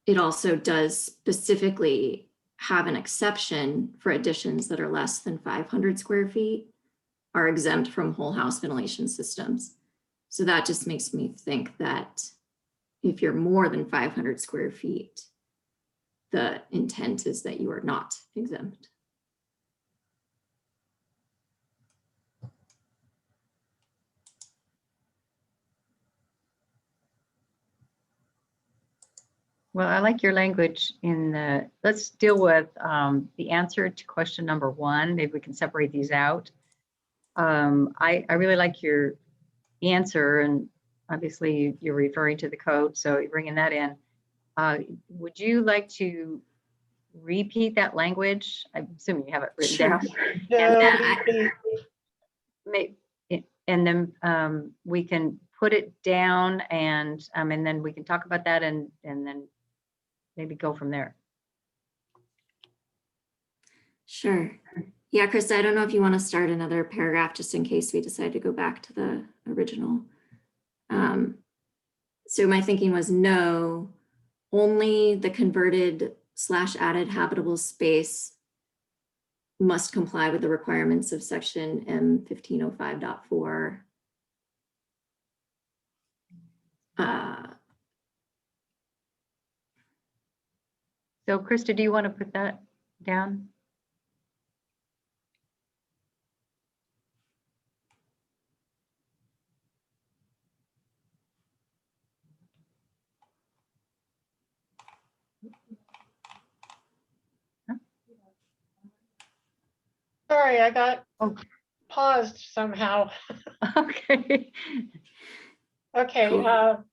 it also does specifically have an exception for additions that are less than 500 square feet are exempt from whole house ventilation systems. So that just makes me think that if you're more than 500 square feet, the intent is that you are not exempt. Well, I like your language in the, let's deal with the answer to question number 1. Maybe we can separate these out. I really like your answer, and obviously you're referring to the code, so you're bringing that in. Would you like to repeat that language? I'm assuming you have it written down. And then we can put it down, and then we can talk about that, and then maybe go from there. Sure. Yeah, Krista, I don't know if you want to start another paragraph just in case we decide to go back to the original. So my thinking was no, only the converted / added habitable space must comply with the requirements of section M1505.4. So Krista, do you want to put that down? Sorry, I got paused somehow. Okay. Okay, Cool.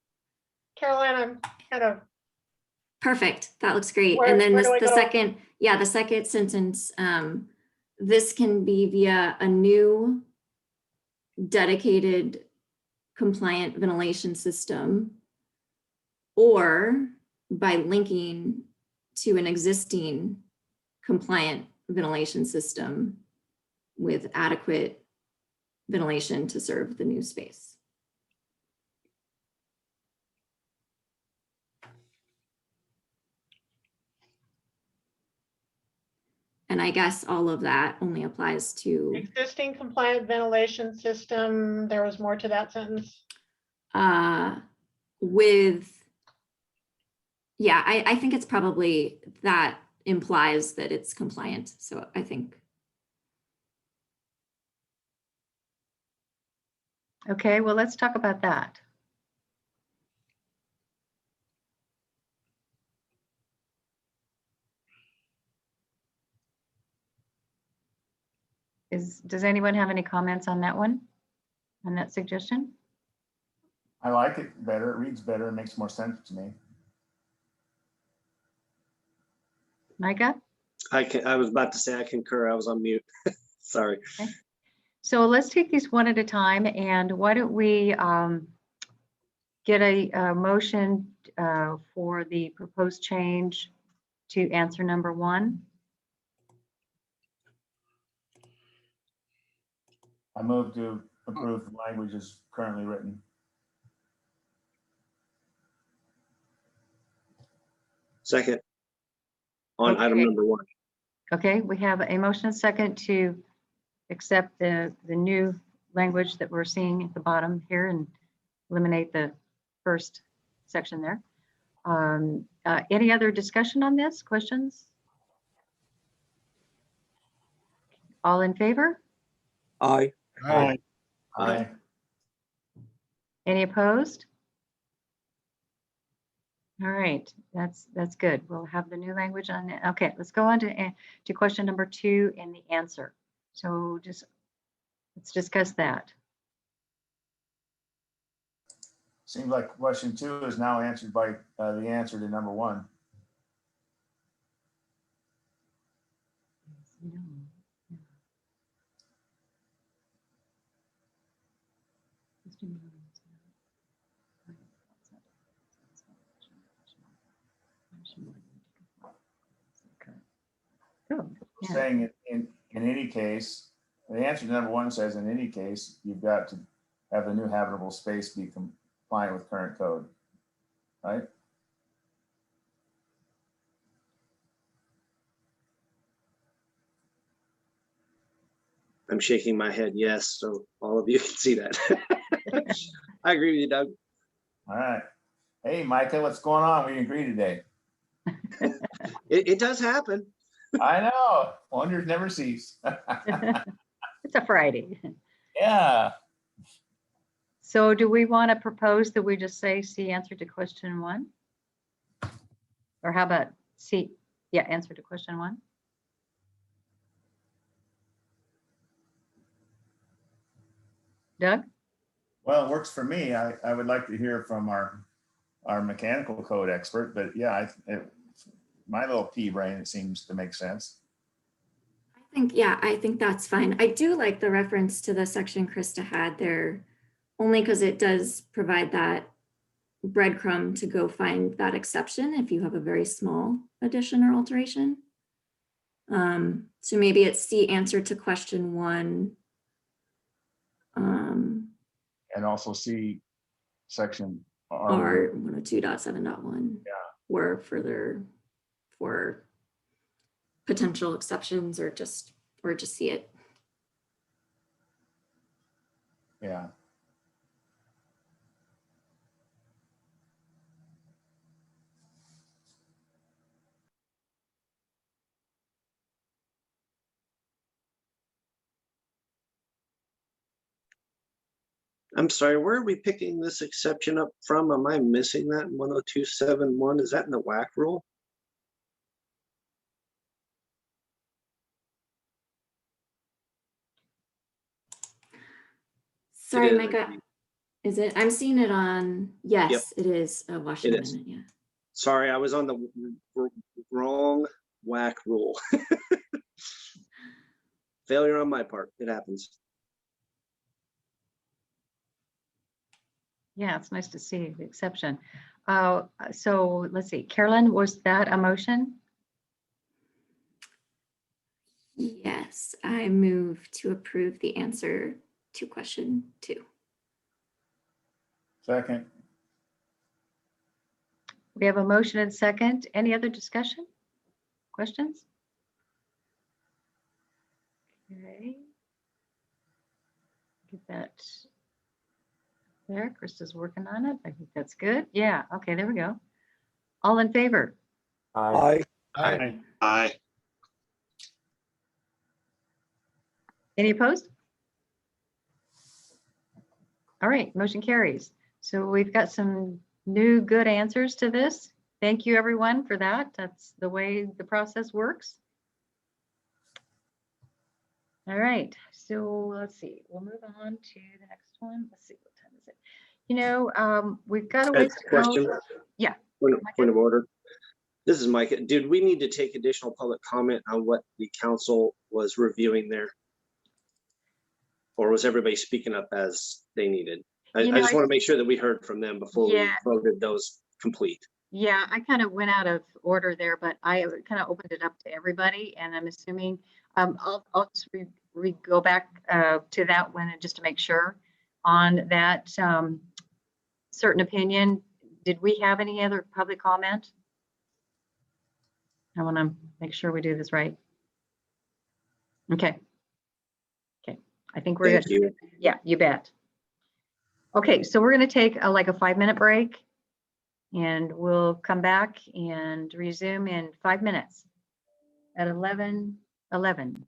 Caroline, I'm kind of. Perfect. That looks great. Where- and then where do I the go? second, yeah, the second sentence, this can be via a new dedicated compliant ventilation system or by linking to an existing compliant ventilation system with adequate ventilation to serve the new space. And I guess all of that only applies to Existing compliant ventilation system. There was more to that sentence. Yeah, I think it's probably that implies that it's compliant. So I think. Okay, well, let's talk about that. Does anyone have any comments on that one? On that suggestion? I like it better. It reads better. It makes more sense to me. Micah? I was about to say I concur. I was on mute. Sorry. Okay. So let's take these one at a time, and why don't we get a motion for the proposed change to answer number 1? I move to approve the language as currently written. Second. On item number 1. Okay, we have a motion and second to accept the new language that we're seeing at the bottom here and eliminate the first section there. Any other discussion on this? Questions? All in favor? Aye. Aye. Aye. Any opposed? All right, that's good. We'll have the new language on it. Okay, let's go on to question number 2 and the answer. So let's discuss that. Seems like question 2 is now answered by the answer to number 1. Oh, yeah. Saying in any case, the answer to number 1 says in any case, you've got to have the new habitable space be compliant with current code, right? I'm shaking my head yes, so all of you can see that. I agree with you, Doug. All right. Hey, Micah, what's going on? We agree today. It does happen. I know. Wonders never cease. It's a Friday. Yeah. So do we want to propose that we just say C answer to question 1? Or how about C? Yeah, answer to question 1. Doug? Well, it works for me. I would like to hear from our mechanical code expert, but yeah, my little pea brain, it seems to make sense. I think that's fine. I do like the reference to the section Krista had there, only because it does provide that breadcrumb to go find that exception if you have a very small addition or alteration. So maybe it's C answer to question 1. And also see section R 102.7.1. Yeah. Or further for potential exceptions or just see it. Yeah. I'm sorry, where are we picking this exception up from? Am I missing that in 102.7.1? Is that in the WAC rule? Sorry, It is. Micah. Is it? I'm seeing it on, yes, It is a Washington It is. Amendment, yeah. Sorry, I was on the wrong WAC rule. Failure on my part. It happens. Yeah, it's nice to see the exception. So let's see, Carolyn, was that a motion? Yes, I move to approve the answer to question 2. Second. We have a motion and second. Any other discussion? Questions? Okay. Get that there. Krista's working on it. I think that's good. Yeah, okay, there we go. All in favor? Aye. Aye. Aye. Any opposed? All right, motion carries. So we've got some new good answers to this. Thank you, everyone, for that. That's the way the process works. All right, so let's see. We'll move on to the next one. Let's see, what time is it? You know, we've got a ways to go. Question. Yeah. Point of order. This is Mike. Did we need to take additional public comment on what the council was reviewing there? Or was everybody speaking up as they needed? I just want to make sure that we heard from them before we voted those complete. Yeah, I kind of went out of order there, but I kind of opened it up to everybody, and I'm assuming I'll just go back to that one just to make sure on that certain opinion. Did we have any other public comment? I want to make sure we do this right. Okay. Okay, I think we're Thank good. you. Yeah, you bet. Okay, so we're going to take like a 5-minute break, and we'll come back and resume in 5 minutes at 11:11.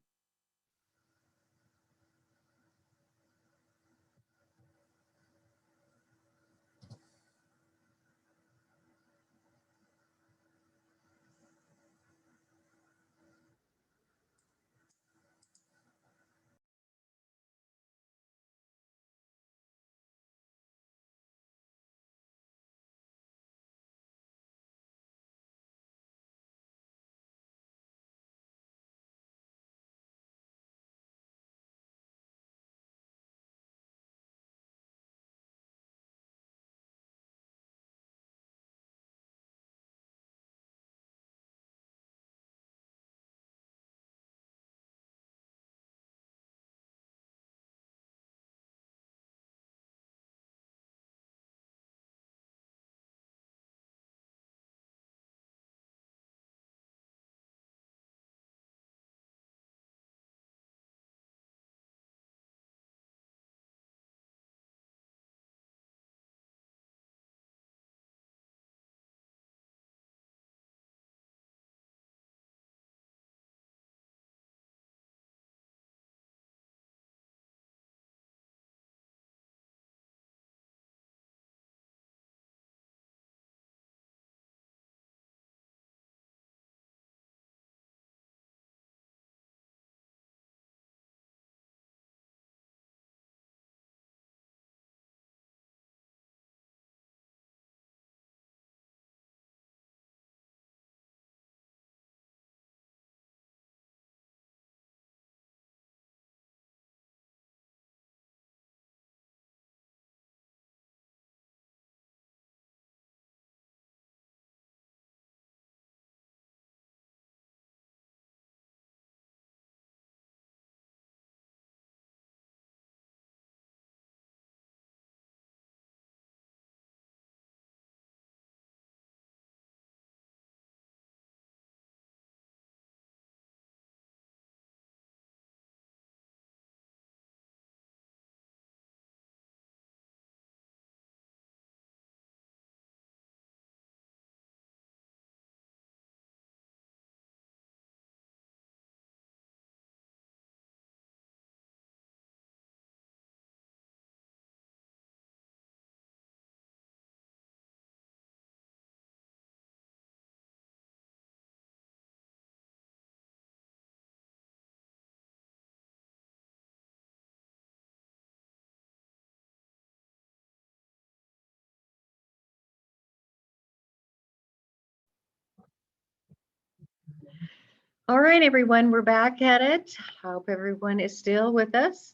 All right, everyone, we're back at it. Hope everyone is still with us.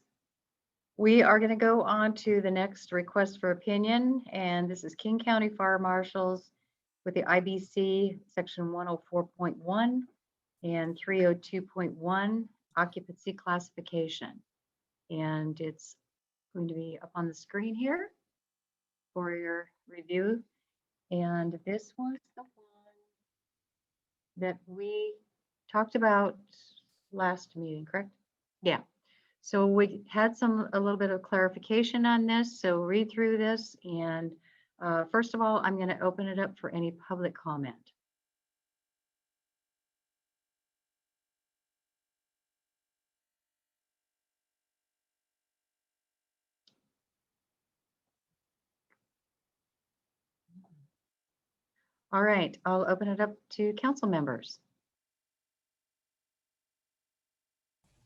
We are going to go on to the next request for opinion, and this is King County Fire Marshals with the IBC section 104.1 and 302.1 occupancy classification. And it's going to be up on the screen here for your review. And this was the one that we talked about last meeting, correct? Yeah. So we had a little bit of clarification on this. So read through this. And first of all, I'm going to open it up for any public comment. All right, I'll open it up to council members.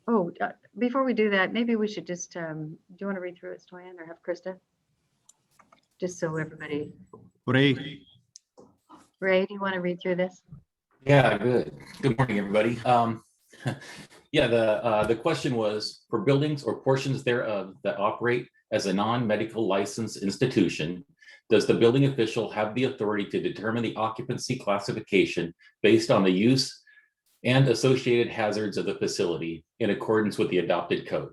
Oh, before we do that, maybe we should just, do you want to read through it, Stoyan, or have Krista? Just so everybody. Ray. Ray, do you want to read through this? Yeah, good. Good morning, everybody. Yeah, the question was, for buildings or portions thereof that operate as a non-medical licensed institution, does the building official have the authority to determine the occupancy classification based on the use and associated hazards of the facility in accordance with the adopted code?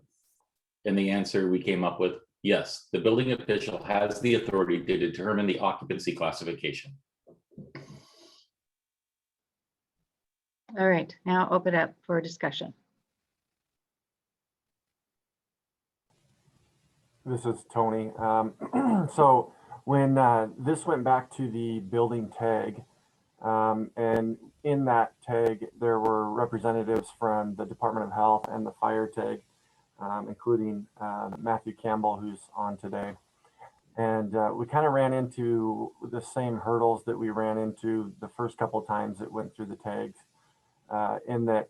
And the answer we came up with, yes, the building official has the authority to determine the occupancy classification. All right, now open up for discussion. This is Tony. So when this went back to the building tag, and in that tag, there were representatives from the Department of Health and the fire tag, including Matthew Campbell, who's on today. And we kind of ran into the same hurdles that we ran into the first couple of times it went through the tags, in that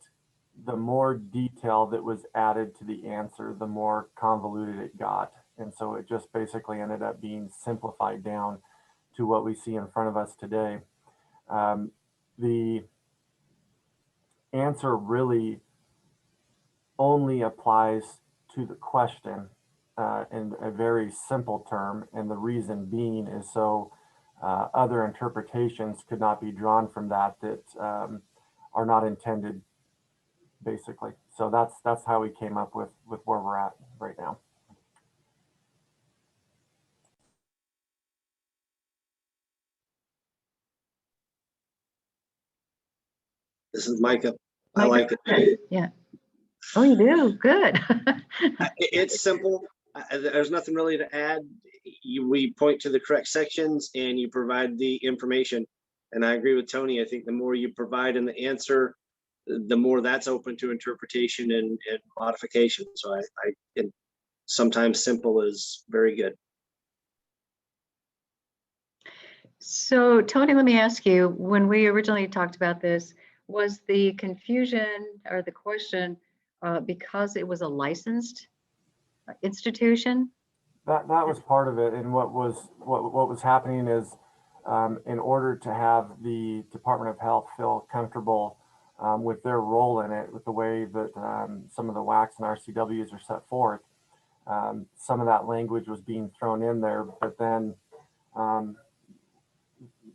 the more detail that was added to the answer, the more convoluted it got. And so it just basically ended up being simplified down to what we see in front of us today. The answer really only applies to the question in a very simple term, and the reason being is so other interpretations could not be drawn from that are not intended, basically. So that's how we came up with where we're at right now. This is Micah. I like it. Yeah. Oh, you do? Good. It's simple. There's nothing really to add. We point to the correct sections and you provide the information. And I agree with Tony. I think the more you provide in the answer, the more that's open to interpretation and modification. So and sometimes simple is very good. So Tony, let me ask you, when we originally talked about this, was the confusion or the question because it was a licensed institution? That was part of it. And what was happening is, in order to have the Department of Health feel comfortable with their role in it, with the way that some of the WACs and RCWs are set forth, some of that language was being thrown in there, but then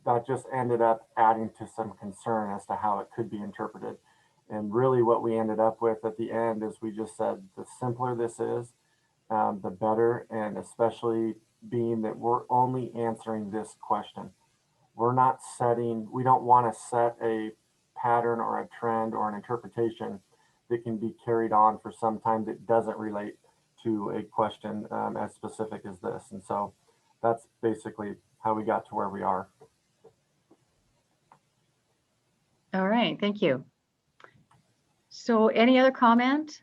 that just ended up adding to some concern as to how it could be interpreted. And really what we ended up with at the end is we just said, the simpler this is, the better, and especially being that we're only answering this question. We're not we don't want to set a pattern or a trend or an interpretation that can be carried on for some time that doesn't relate to a question as specific as this. And so that's basically how we got to where we are. All right, thank you. So any other comment?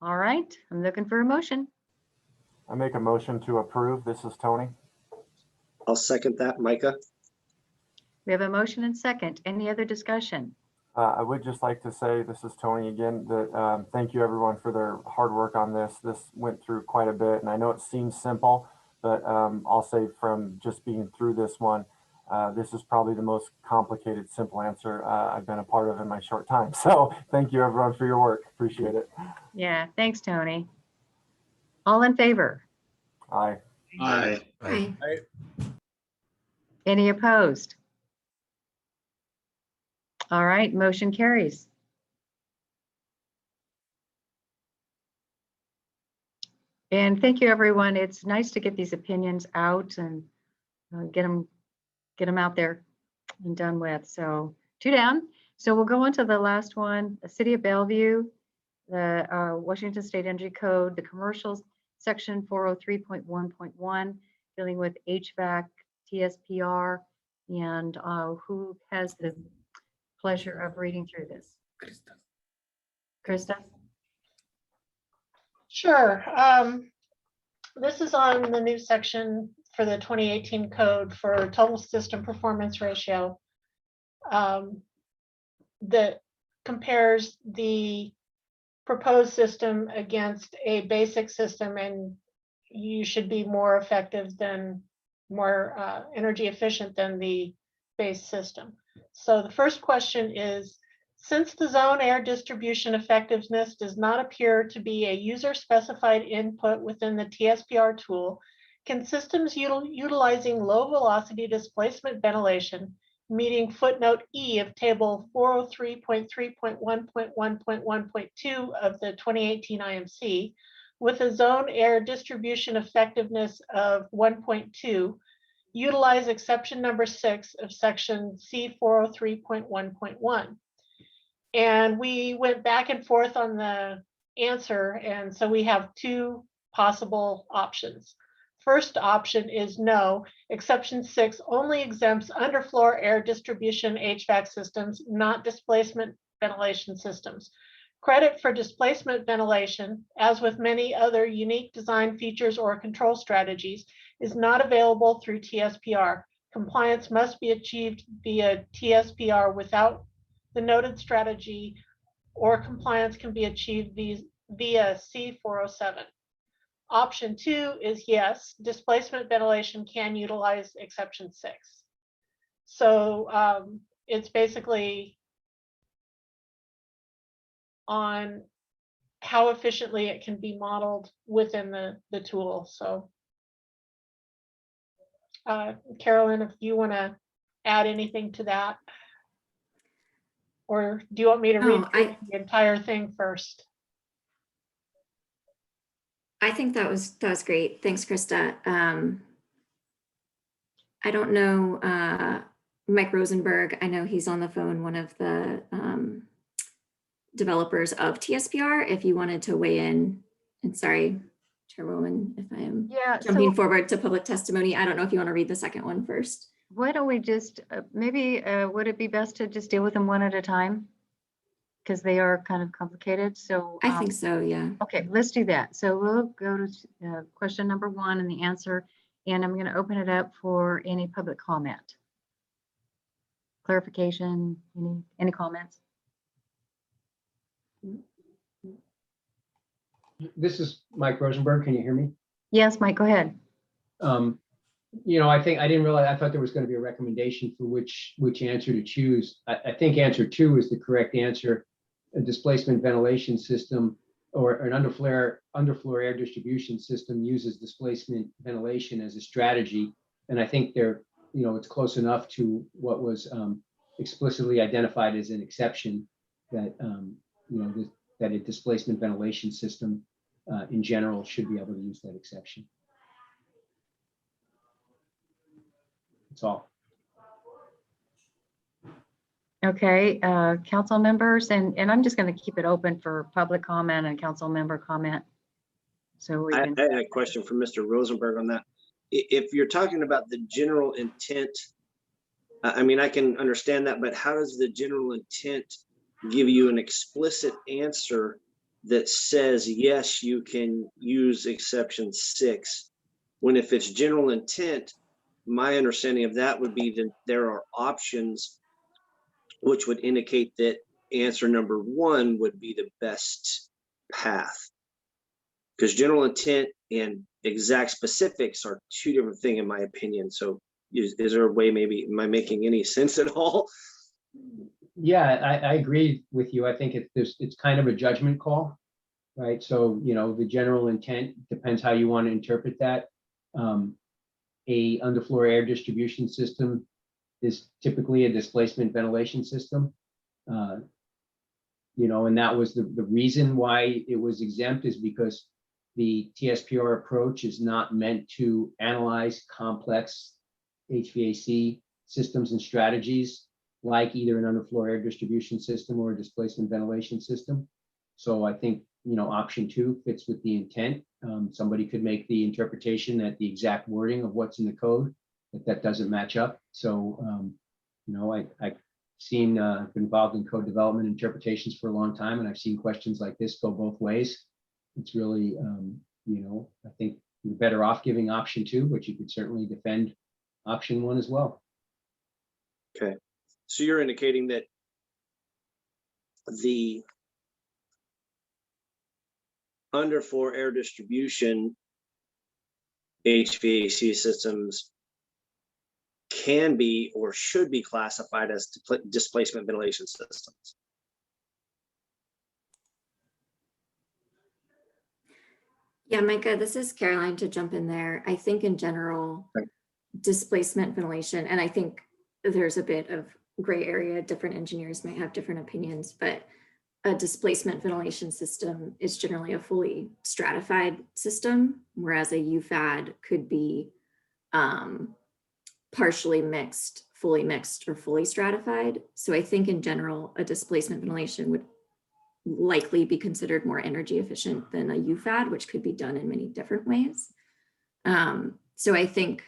All right, I'm looking for a motion. I make a motion to approve. This is Tony. I'll second that, Micah. We have a motion and second. Any other discussion? I would just like to say, this is Tony again, that thank you everyone for their hard work on this. This went through quite a bit, and I know it seems simple, but I'll say from just being through this one, This is probably the most complicated, simple answer I've been a part of in my short time. So thank you everyone for your work. Appreciate it. Yeah, thanks, Tony. All in favor? Aye. Aye. Aye. Any opposed? All right, motion carries. And thank you, everyone. It's nice to get these opinions out and get them out there and done with. So 2 down. So we'll go on to the last one, the City of Bellevue, the Washington State Energy Code, the commercials, section 403.1.1, dealing with HVAC, TSPR, and who has the pleasure of reading through this? Krista? Sure. This is on the new section for the 2018 code for total system performance ratio that compares the proposed system against a basic system, and you should be more effective than, more energy efficient than the base system. So the first question is, since the zone air distribution effectiveness does not appear to be a user-specified input within the TSPR tool, can systems utilizing low-velocity displacement ventilation, meeting footnote E of table 403.3.1.1.1.2 of the 2018 IMC, with a zone air distribution effectiveness of 1.2, utilize exception number 6 of section C403.1.1. And we went back and forth on the answer, and so we have 2 possible options. First option is no, exception 6 only exempts underfloor air distribution HVAC systems, not displacement ventilation systems. Credit for displacement ventilation, as with many other unique design features or control strategies, is not available through TSPR. Compliance must be achieved via TSPR without the noted strategy, or compliance can be achieved via C407. Option 2 is yes, displacement ventilation can utilize exception 6. So it's basically on how efficiently it can be modeled within the tool. So Carolyn, if you want to add anything to that, or do you want me to read the entire thing first? I think that was great. Thanks, Krista. I don't know Mike Rosenberg. I know he's on the phone, one of the developers of TSPR. If you wanted to weigh in, and sorry, Chairwoman, if I am jumping forward to public testimony. I don't know if you want to read the second one first. Why don't we just, maybe, would it be best to just deal with them one at a time? Because they are kind of complicated, so. I think so, yeah. Okay, let's do that. So we'll go to question number 1 and the answer, and I'm gonna open it up for any public comment. Clarification, any comments? This is Mike Rosenberg. Can you hear me? Yes, Mike, go ahead. You know, I think I didn't realize, I thought there was going to be a recommendation for which answer to choose. I think answer 2 is the correct answer. A displacement ventilation system or an underfloor air distribution system uses displacement ventilation as a strategy. And I think they're, you know, it's close enough to what was explicitly identified as an exception that, you know, that a displacement ventilation system in general should be able to use that exception. That's all. Okay, council members, and I'm just going to keep it open for public comment and council member comment. So we can. I had a question for Mr. Rosenberg on that. If you're talking about the general intent, I mean, I can understand that, but how does the general intent give you an explicit answer that says, yes, you can use exception 6, when if it's general intent, my understanding of that would be that there are options which would indicate that answer number 1 would be the best path. Because general intent and exact specifics are 2 different things in my opinion. So is there a way, maybe, am I making any sense at all? Yeah, I agree with you. I think it's kind of a judgment call, right? So, you know, the general intent depends how you want to interpret that. A underfloor air distribution system is typically a displacement ventilation system. You know, and that was the reason why it was exempt, is because the TSPR approach is not meant to analyze complex HVAC systems and strategies like either an underfloor air distribution system or a displacement ventilation system. So I think, you know, option 2 fits with the intent. Somebody could make the interpretation that the exact wording of what's in the code, that doesn't match up. So, you know, I've seen, been involved in code development interpretations for a long time, and I've seen questions like this go both ways. It's really, you know, I think you're better off giving option 2, but you could certainly defend option 1 as well. Okay, so you're indicating that the underfloor air distribution HVAC systems can be or should be classified as displacement ventilation systems. Yeah, Micah, this is Caroline, to jump in there. I think in general, displacement ventilation, and I think there's a bit of gray area, different engineers might have different opinions, but a displacement ventilation system is generally a fully stratified system, whereas a UFAD could be partially mixed, fully mixed, or fully stratified. So I think in general, a displacement ventilation would likely be considered more energy efficient than a UFAD, which could be done in many different ways. So I think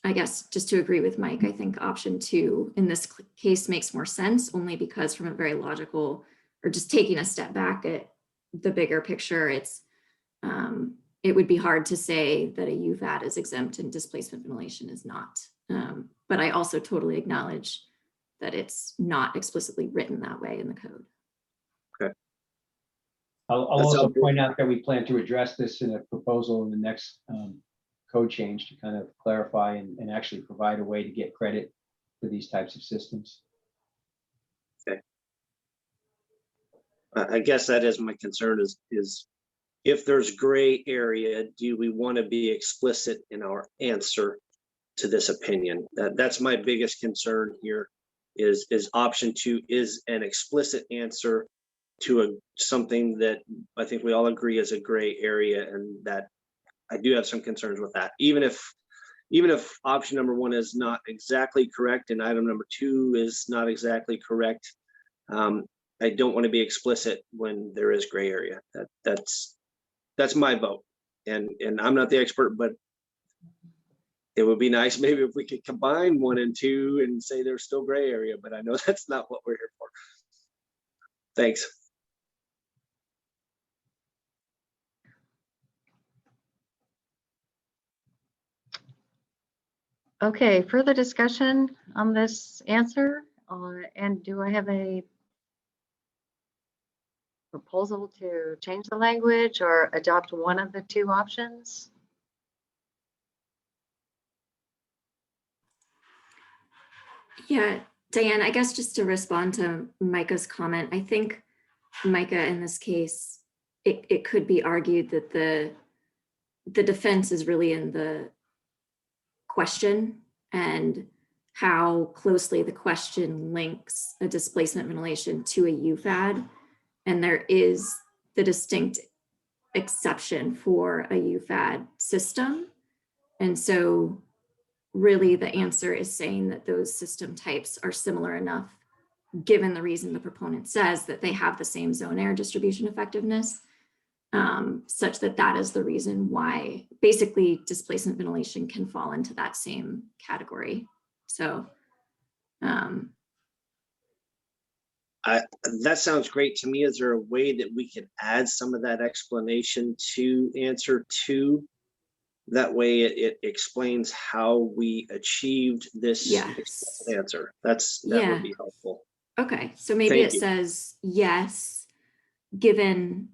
I guess just to agree with Mike, I think option 2 in this case makes more sense, only because from a very logical, or just taking a step back at the bigger picture, it would be hard to say that a UFAD is exempt and displacement ventilation is not. But I also totally acknowledge that it's not explicitly written that way in the code. Okay. I'll also point out that we plan to address this in a proposal in the next code change to kind of clarify and actually provide a way to get credit for these types of systems. Okay. I guess that is my concern, is if there's gray area, do we want to be explicit in our answer to this opinion? That's my biggest concern here, is option 2 is an explicit answer to something that I think we all agree is a gray area, and that I do have some concerns with that. Even if option number 1 is not exactly correct and item number 2 is not exactly correct, I don't want to be explicit when there is gray area. That's my vote, and I'm not the expert, but it would be nice maybe if we could combine 1 and 2 and say there's still gray area, but I know that's not what we're here for. Thanks. Okay, further discussion on this answer? And do I have a proposal to change the language or adopt one of the 2 options? Yeah, Diane, I guess just to respond to Micah's comment, I think Micah, in this case, it could be argued that the defense is really in the question and how closely the question links a displacement ventilation to a UFAD. And there is the distinct exception for a UFAD system. And so really the answer is saying that those system types are similar enough, given the reason the proponent says that they have the same zone air distribution effectiveness, such that that is the reason why basically displacement ventilation can fall into that same category. So that sounds great to me. Is there a way that we can add some of that explanation to answer 2? That way it explains how we achieved this answer. That would be helpful. Okay, so maybe it says yes, given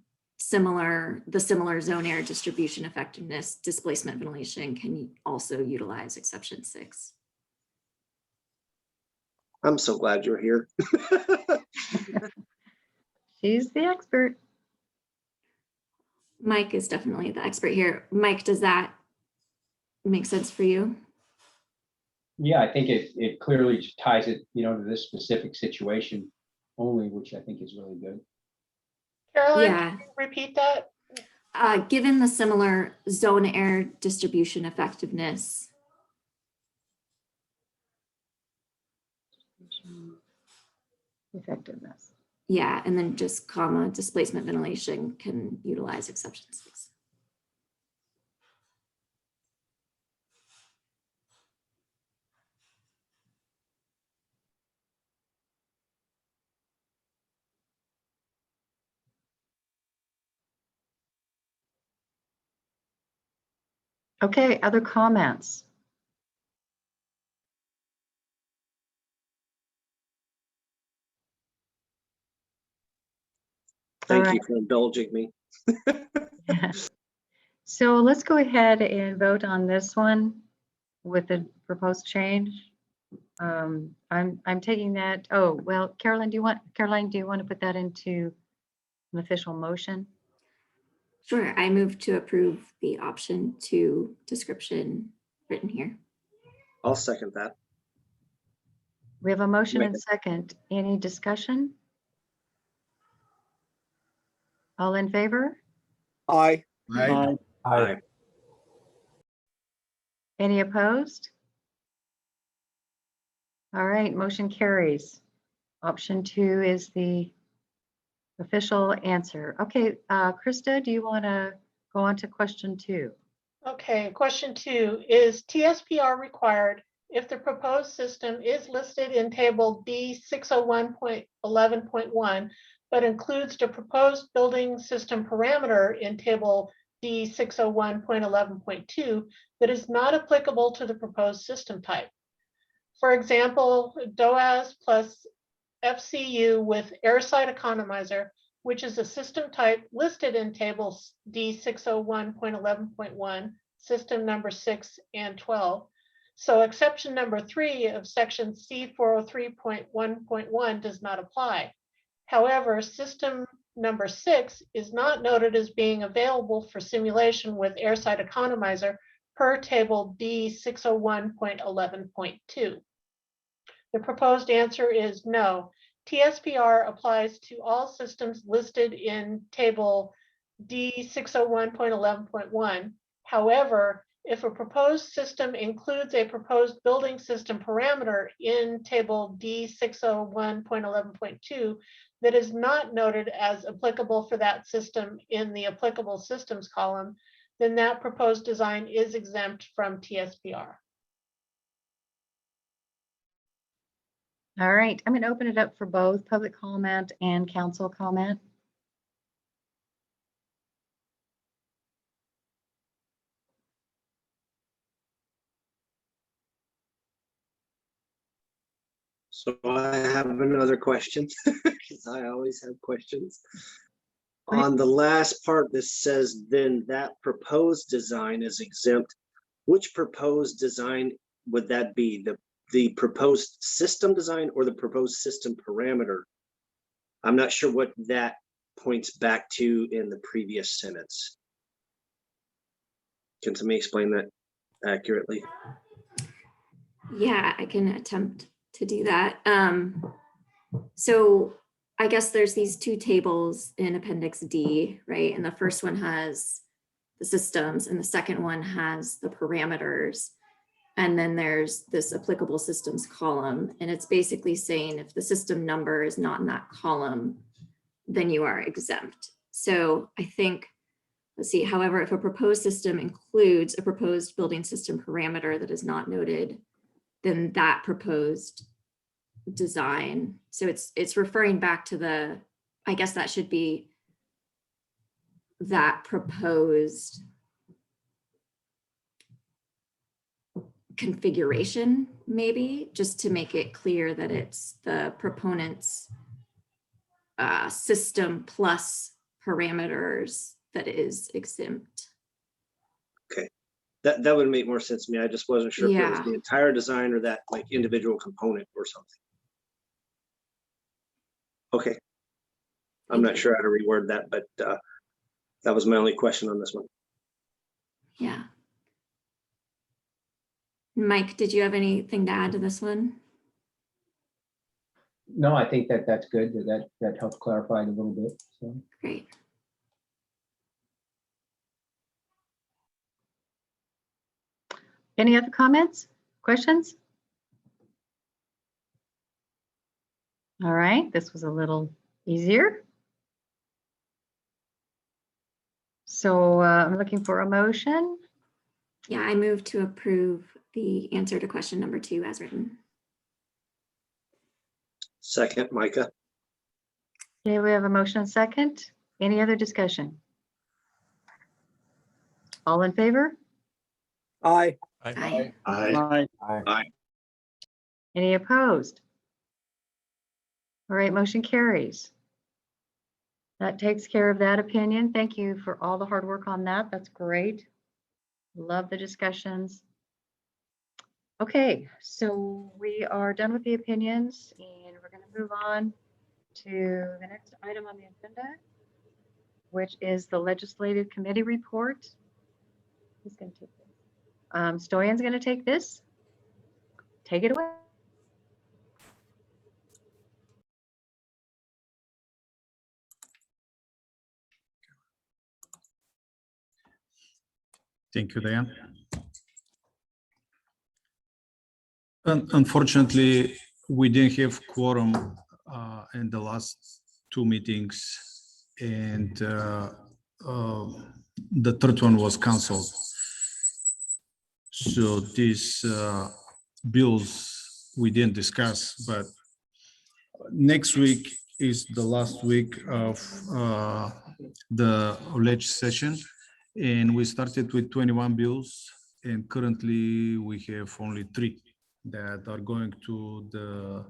the similar zone air distribution effectiveness displacement ventilation can also utilize exception 6. I'm so glad you're here. She's the expert. Mike is definitely the expert here. Mike, does that make sense for you? Yeah, I think it clearly ties it, to this specific situation only, which I think is really good. Caroline, Yeah. can you repeat that? Given the similar zone air distribution effectiveness. Effectiveness. Yeah, and then just comma, displacement ventilation can utilize exception 6. Okay, other comments? Thank All you right. for indulging me. So let's go ahead and vote on this one with the proposed change. I'm taking that. Oh, well, Caroline, do you want to put that into an official motion? Sure, I move to approve the option 2 description written here. I'll second that. We have a motion and second. Any discussion? All in favor? Aye. Aye. Aye. Any opposed? All right, motion carries. Option 2 is the official answer. Okay, Krista, do you want to go on to question 2? Okay, question 2, is TSPR required if the proposed system is listed in table D601.11.1, but includes the proposed building system parameter in table D601.11.2 that is not applicable to the proposed system type? For example, DOAS plus FCU with airside economizer, which is a system type listed in tables D601.11.1, system number 6 and 12. So exception number 3 of section C403.1.1 does not apply. However, system number 6 is not noted as being available for simulation with airside economizer per table D601.11.2. The proposed answer is no. TSPR applies to all systems listed in table D601.11.1. However, if a proposed system includes a proposed building system parameter in table D601.11.2 that is not noted as applicable for that system in the applicable systems column, then that proposed design is exempt from TSPR. All right, I'm going to open it up for both public comment and council comment. So I have another question because I always have questions. On the last part that says then that proposed design is exempt, which proposed design would that be? The proposed system design or the proposed system parameter? I'm not sure what that points back to in the previous sentence. Can somebody explain that accurately? Yeah, I can attempt to do that. So I guess there's these 2 tables in Appendix D, right? And the first one has the systems and the second one has the parameters. And then there's this applicable systems column. And it's basically saying if the system number is not in that column, then you are exempt. So I think, let's see, however, if a proposed system includes a proposed building system parameter that is not noted, then that proposed design. So it's referring back to the, I guess that should be that proposed configuration, maybe, just to make it clear that it's the proponent's system plus parameters that is exempt. Okay, that would make more sense to me. I just wasn't sure if it was Yeah. the entire design or that like individual component or something. Okay. I'm not sure how to reword that, but that was my only question on this one. Yeah. Mike, did you have anything to add to this one? No, I think that that's good. That helps clarify it a little bit. So Great. Any other comments, questions? All right, this was a little easier. So I'm looking for a motion. Yeah, I move to approve the answer to question number 2 as written. Second, Micah. Okay, we have a motion and second. Any other discussion? All in favor? Aye. Aye. Aye. Aye. Any opposed? All right, motion carries. That takes care of that opinion. Thank you for all the hard work on that. That's great. Love the discussions. Okay, so we are done with the opinions and we're going to move on to the next item on the agenda, which is the legislative committee report. Who's going to take this? Stoyan's going to take this. Take it away. Thank you, Diane. Unfortunately, we didn't have quorum in the last 2 meetings, and the third one was canceled. So these bills we didn't discuss, but next week is the last week of the legislation, and we started with 21 bills, and currently we have only 3 that are going to the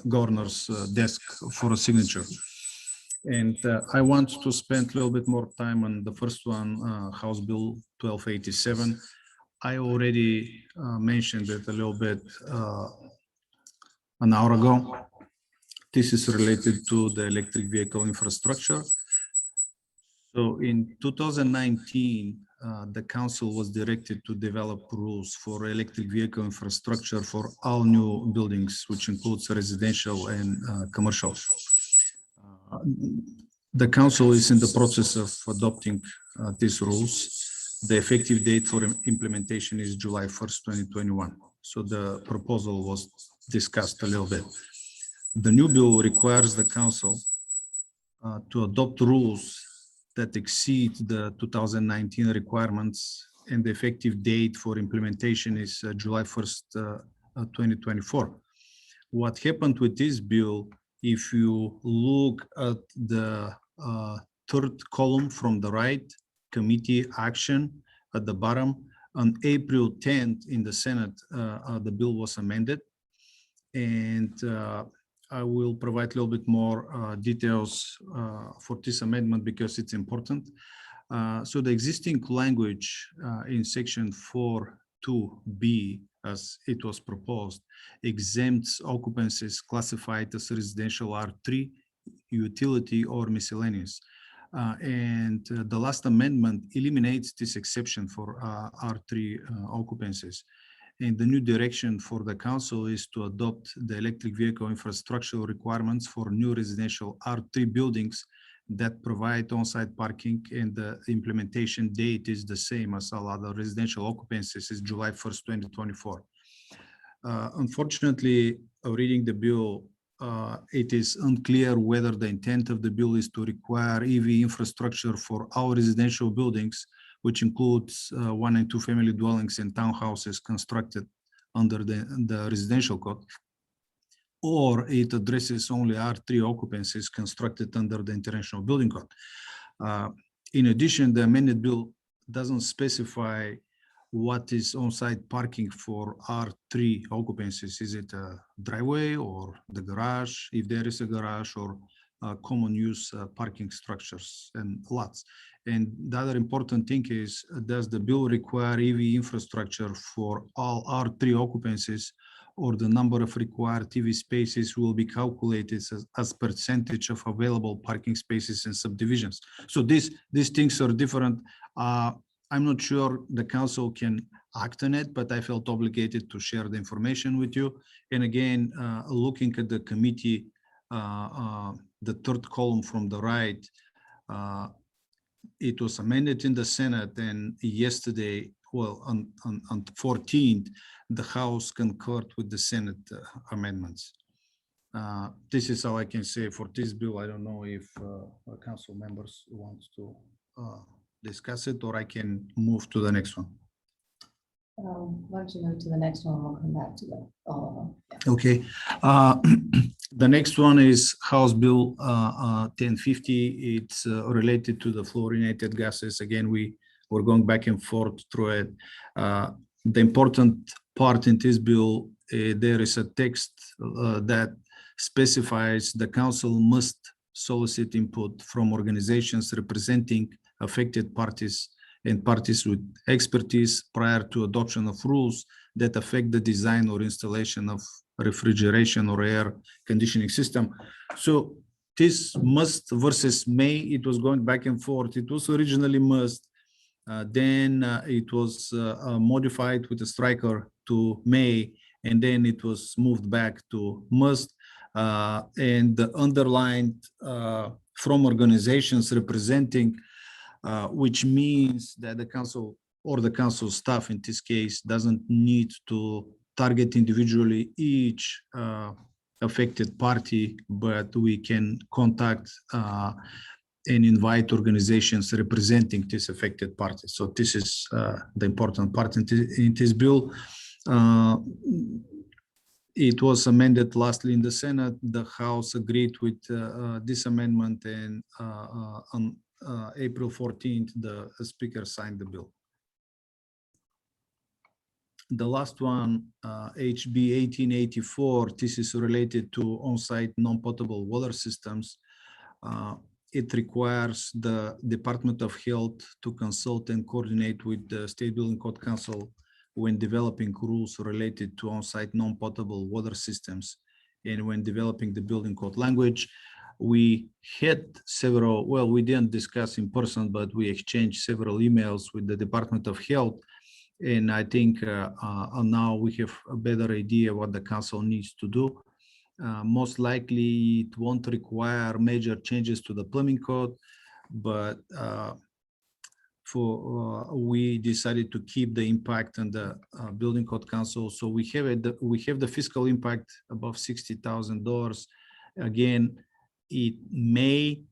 governor's desk for a signature. And I want to spend a little bit more time on the first one, House Bill 1287. I already mentioned it a little bit an hour ago. This is related to the electric vehicle infrastructure. So in 2019, the council was directed to develop rules for electric vehicle infrastructure for all new buildings, which includes residential and commercial. The council is in the process of adopting these rules. The effective date for implementation is July 1st, 2021. So the proposal was discussed a little bit. The new bill requires the council to adopt rules that exceed the 2019 requirements, and the effective date for implementation is July 1st, 2024. What happened with this bill, if you look at the third column from the right, committee action at the bottom, on April 10th in the Senate, the bill was amended, and I will provide a little bit more details for this amendment because it's important. So the existing language in section 4.2b, as it was proposed, exempts occupancies classified as residential R3, utility, or miscellaneous. And the last amendment eliminates this exception for R3 occupancies. And the new direction for the council is to adopt the electric vehicle infrastructure requirements for new residential R3 buildings that provide on-site parking, and the implementation date is the same as all other residential occupancies, is July 1st, 2024. Unfortunately, reading the bill, it is unclear whether the intent of the bill is to require EV infrastructure for all residential buildings, which includes 1 and 2 family dwellings and townhouses constructed under the residential code, or it addresses only R3 occupancies constructed under the International Building Code. In addition, the amended bill doesn't specify what is on-site parking for R3 occupancies. Is it a driveway or the garage, if there is a garage, or common use parking structures and lots. And the other important thing is, does the bill require EV infrastructure for all R3 occupancies, or the number of required EV spaces will be calculated as percentage of available parking spaces in subdivisions? So these things are different. I'm not sure the council can act on it, but I felt obligated to share the information with you. And again, looking at the committee, the third column from the right, it was amended in the Senate, and yesterday, well, on 14th, the House concurred with the Senate amendments. This is how I can say for this bill. I don't know if council members want to discuss it, or I can move to the next one. Why don't you move to the next one? We'll come back to all of them. Yeah. Okay. The next one is House Bill 1050. It's related to the fluorinated gases. Again, we're going back and forth through it. The important part in this bill, there is a text that specifies the council must solicit input from organizations representing affected parties and parties with expertise prior to adoption of rules that affect the design or installation of refrigeration or air conditioning system. So this must versus may, it was going back and forth. It was originally must, then it was modified with a striker to may, and then it was moved back to must, and the underlined from organizations representing, which means that the council or the council staff in this case doesn't need to target individually each affected party, but we can contact and invite organizations representing this affected party. So this is the important part in this bill. It was amended lastly in the Senate. The House agreed with this amendment, and on April 14th, the Speaker signed the bill. The last one, HB 1884, this is related to on-site non-potable water systems. It requires the Department of Health to consult and coordinate with the State Building Code Council when developing rules related to on-site non-potable water systems and when developing the building code language. We had several, well, we didn't discuss in person, but we exchanged several emails with the Department of Health. And I think now we have a better idea what the council needs to do. Most likely it won't require major changes to the plumbing code, but we decided to keep the impact on the building code council. So we have the fiscal impact above $60,000. Again, it may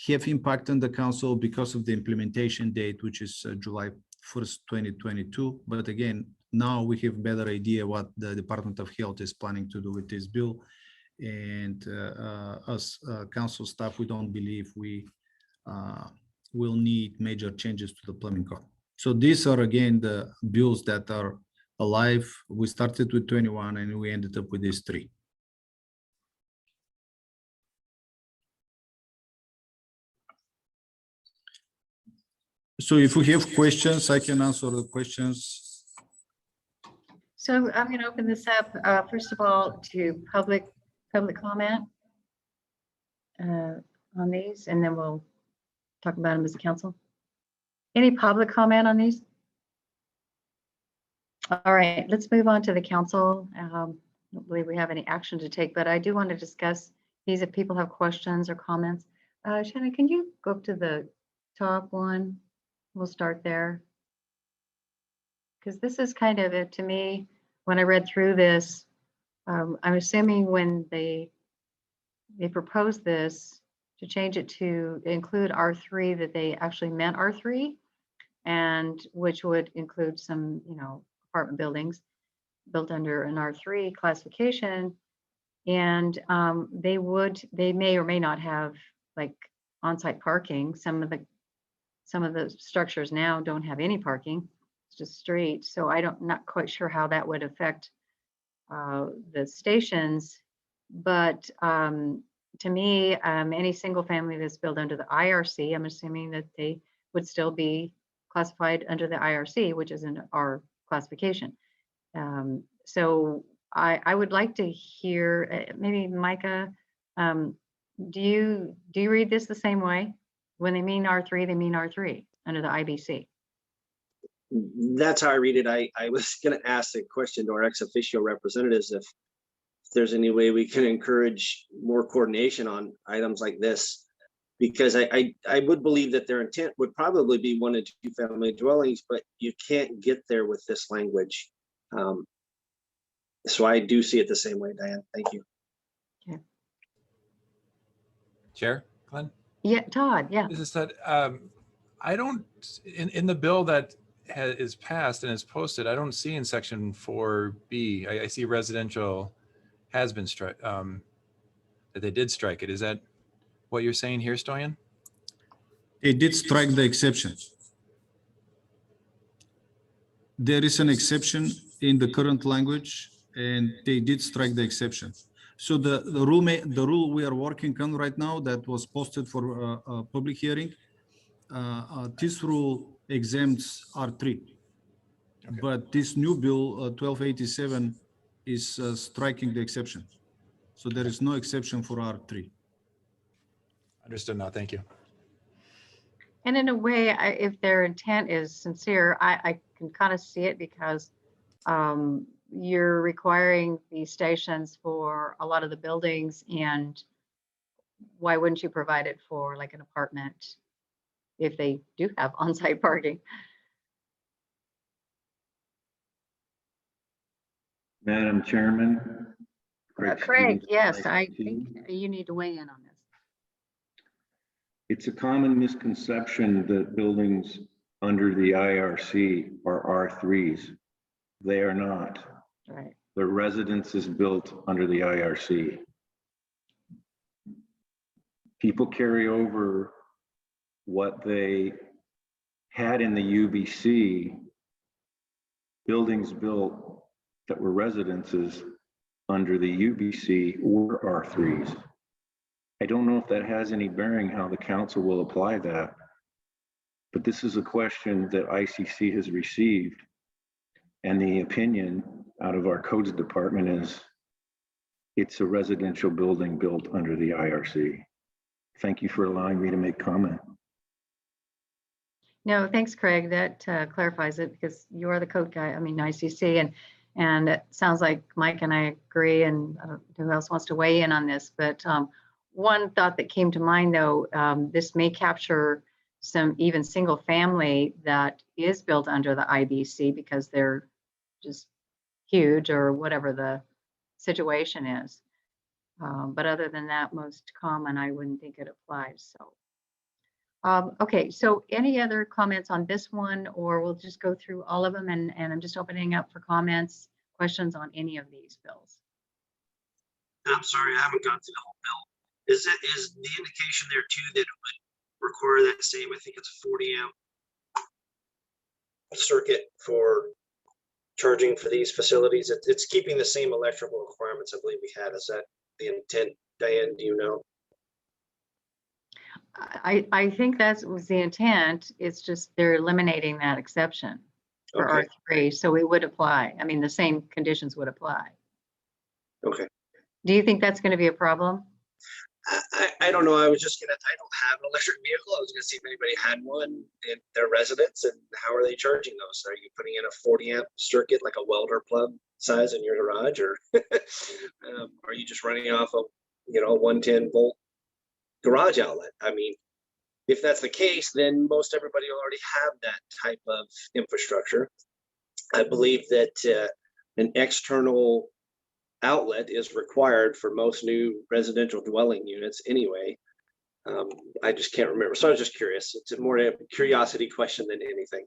have impact on the council because of the implementation date, which is July 1st, 2022. But again, now we have better idea what the Department of Health is planning to do with this bill. And as council staff, we don't believe we will need major changes to the plumbing code. So these are again the bills that are alive. We started with 21 and we ended up with these 3. So if we have questions, I can answer the questions. So I'm going to open this up, first of all, to public comment on these, and then we'll talk about them as a council. Any public comment on these? All right, let's move on to the council. I don't believe we have any action to take, but I do want to discuss these if people have questions or comments. Shannon, can you go up to the top one? We'll start there. Because this is kind of it to me, when I read through this, I'm assuming when they proposed this to change it to include R3, that they actually meant R3, and which would include some, apartment buildings built under an R3 classification. And they may or may not have like on-site parking. Some of the structures now don't have any parking. It's just street. So not quite sure how that would affect the stations. But to me, any single family that's built under the IRC, I'm assuming that they would still be classified under the IRC, which is in our classification. So I would like to hear, maybe Micah, do you read this the same way? When they mean R3, they mean R3 under the IBC. That's how I read it. I was going to ask a question to our ex officio representatives if there's any way we can encourage more coordination on items like this, because I would believe that their intent would probably be 1 and 2 family dwellings, but you can't get there with this language. So I do see it the same way, Diane. Thank you. Okay. Chair, Glenn? Yeah, Todd, yeah. This is that I don't, in the bill that is passed and is posted, I don't see in section 4B, I see residential has been struck, that they did strike it. Is that what you're saying here, Stoyan? They did strike the exceptions. There is an exception in the current language, and they did strike the exception. So the rule we are working on right now that was posted for a public hearing, this rule exempts R3. Okay. But this new bill 1287 is striking the exception. So there is no exception for R3. Understood now, thank you. And in a way, if their intent is sincere, I can kind of see it, because you're requiring these stations for a lot of the buildings, and why wouldn't you provide it for like an apartment if they do have on-site parking? Madam Chairman. Craig, yes, I think you need to weigh in on this. It's a common misconception that buildings under the IRC are R3s. They are not. Right. The residence is built under the IRC. People carry over what they had in the UBC, buildings built that were residences under the UBC or R3s. I don't know if that has any bearing how the council will apply that, but this is a question that ICC has received, and the opinion out of our codes department is it's a residential building built under the IRC. Thank you for allowing me to make comment. No, thanks, Craig. That clarifies it, because you are the code guy, I mean, ICC, and it sounds like Mike and I agree, and I don't know who else wants to weigh in on this, but one thought that came to mind, though, this may capture some even single family that is built under the IBC because they're just huge or whatever the situation is. But other than that, most common, I wouldn't think it applies. So, okay, so any other comments on this one, or we'll just go through all of them, and I'm just opening up for comments, questions on any of these bills. I'm sorry, I haven't gone through the whole bill. Is the indication there too that it would require that same, I think it's 40 amp circuit for charging for these facilities? It's keeping the same electrical requirements I believe we had. Is that the intent, Diane? Do you know? I think that was the intent. It's just they're eliminating that exception for Okay. R3, so it would apply. I mean, the same conditions would apply. Okay. Do you think that's going to be a problem? I don't know. I don't have an electric vehicle. I was going to see if anybody had one in their residence, and how are they charging those? Are you putting in a 40 amp circuit like a welder plug size in your garage, or are you just running off of 110 volt garage outlet? I mean, if that's the case, then most everybody will already have that type of infrastructure. I believe that an external outlet is required for most new residential dwelling units anyway. I just can't remember. So I was just curious. It's more a curiosity question than anything.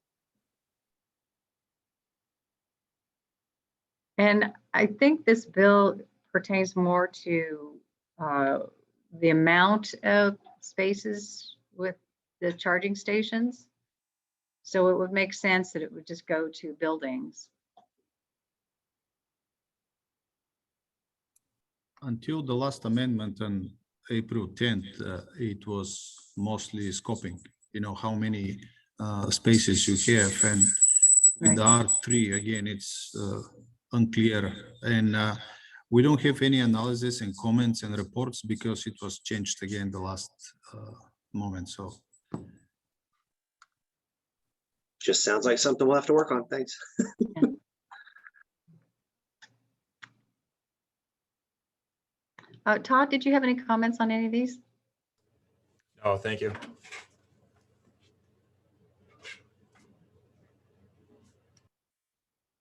And I think this bill pertains more to the amount of spaces with the charging stations. So it would make sense that it would just go to buildings. Until the last amendment, and April 10th, it was mostly scoping, you know, how many spaces you have. And with the R3, again, it's unclear. And we don't have any analysis and comments and reports because it was changed again the last moment. So just sounds like something we'll have to work on. Thanks. Todd, did you have any comments on any of these? Oh, thank you.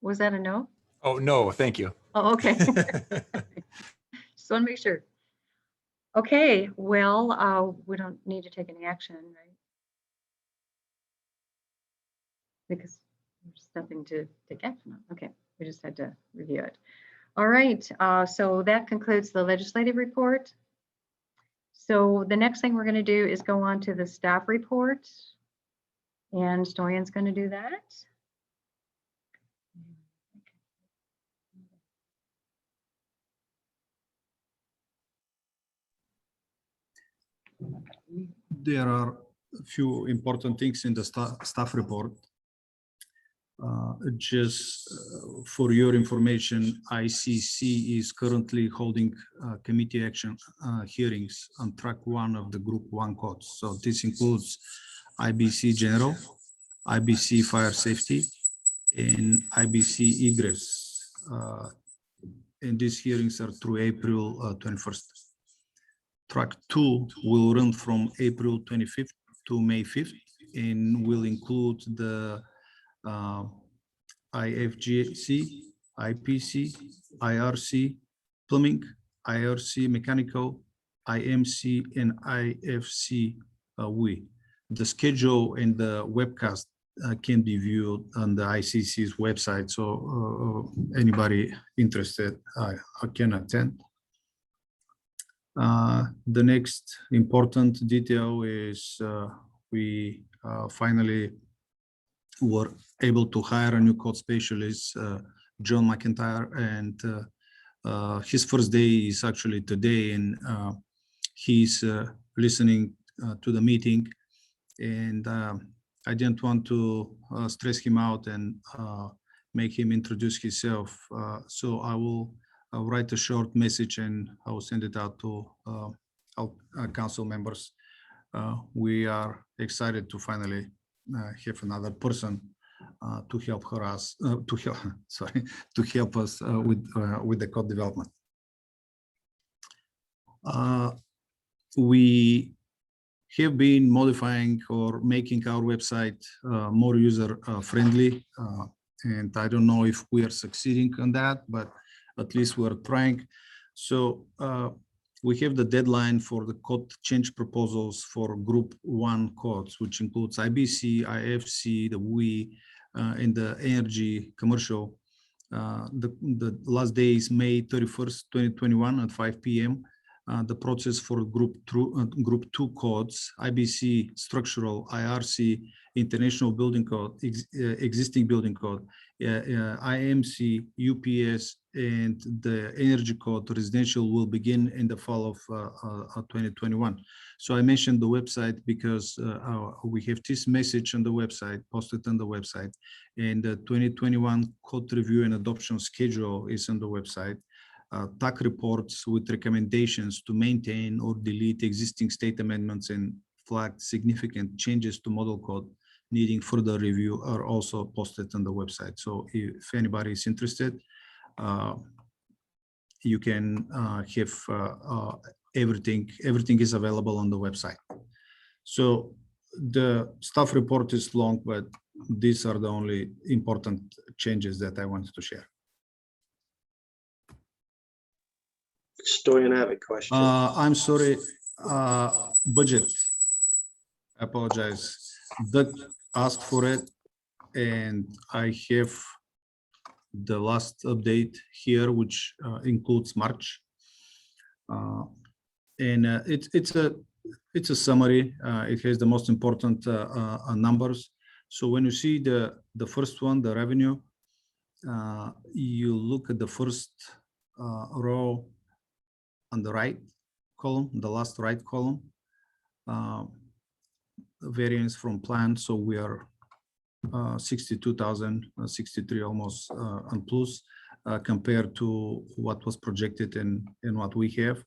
Was that a no? Oh, no, thank you. Oh, okay. Just want to make sure. Okay, well, we don't need to take any action, right? Because there's nothing to take action on. Okay, we just had to review it. All right, so that concludes the legislative report. So the next thing we're going to do is go on to the staff report. And Stoyan's going to do that. there are a few important things in the staff report. Just for your information, ICC is currently holding committee action hearings on track 1 of the group 1 codes. So this includes IBC General, IBC Fire Safety, and IBC Egress. And these hearings are through April 21st. Track 2 will run from April 25th to May 5th and will include the IFGC, IPC, IRC, plumbing, IRC mechanical, IMC, and IFC WE. The schedule and the webcast can be viewed on the ICC's website, so anybody interested can attend. The next important detail is we finally were able to hire a new code specialist, John McIntyre, and his first day is actually today, and he's listening to the meeting, and I didn't want to stress him out and make him introduce himself, so I'll write a short message and I will send it out to our council members. We are excited to finally have another person to help us with the code development. We have been modifying or making our website more user friendly, and I don't know if we are succeeding on that, but at least we're trying. So we have the deadline for the code change proposals for group 1 codes, which includes IBC, IFC, the WE, and the energy commercial. The last day is May 31st, 2021 at 5 p.m. The process for group 2 codes, IBC structural, IRC international building code, existing building code, IMC, UPS, and the energy code residential will begin in the fall of 2021. So I mentioned the website because we have this message on the website, posted on the website, and the 2021 code review and adoption schedule is on the website. TAC reports with recommendations to maintain or delete existing state amendments and flag significant changes to model code needing further review are also posted on the website. So if anybody is interested, you can have everything is available on the website. So the staff report is long, but these are the only important changes that I wanted to share. Stoyan, I have a question. I'm sorry, budget. I apologize. Doug asked for it, and I have the last update here, which includes March, and it's a summary. It has the most important numbers. So when you see the first one, the revenue, you look at the first row on the right, column, the last right column. Variance from plan, so we are 62,000, 63 almost and plus compared to what was projected and what we have.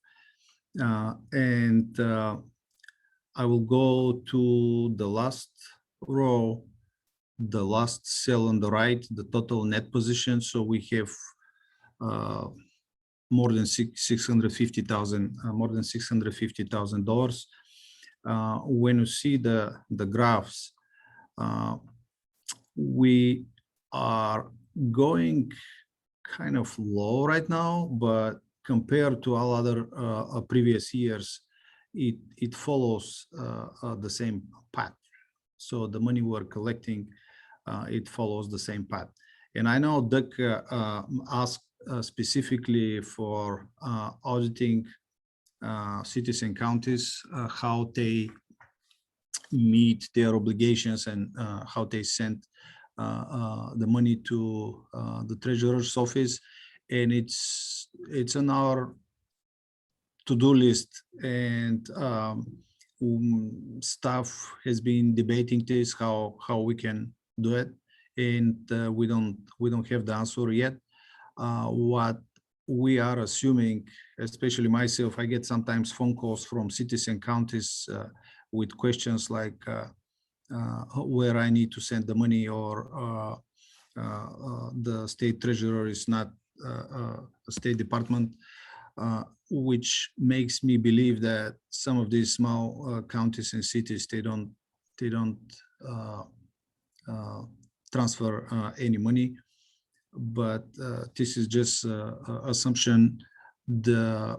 I will go to the last row, the last cell on the right, the total net position. So we have more than $650,000, more than $650,000. When you see the graphs, we are going kind of low right now, but compared to all other previous years, it follows the same path. So the money we're collecting, it follows the same path. And I know Doug asked specifically for auditing cities and counties, how they meet their obligations and how they send the money to the treasurer's office. And it's on our to-do list, and staff has been debating this, how we can do it, and we don't have the answer yet. What we are assuming, especially myself, I get sometimes phone calls from cities and counties with questions like where I need to send the money, or the state treasurer is not a State Department, which makes me believe that some of these small counties and cities, they don't transfer any money. But this is just assumption. The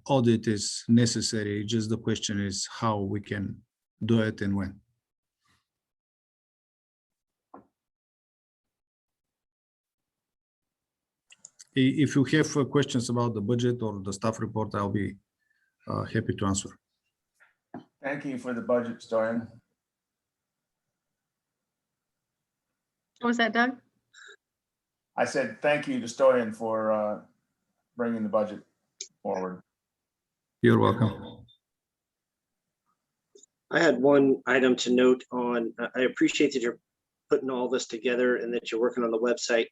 audit is necessary. Just the question is how we can do it and when. If you have questions about the budget or the staff report, I'll be happy to answer. Thank you for the budget, Stoyan. What was that, Doug? I said thank you to Stoyan for bringing the budget forward. You're welcome. I had one item to note on. I appreciate that you're putting all this together and that you're working on the website.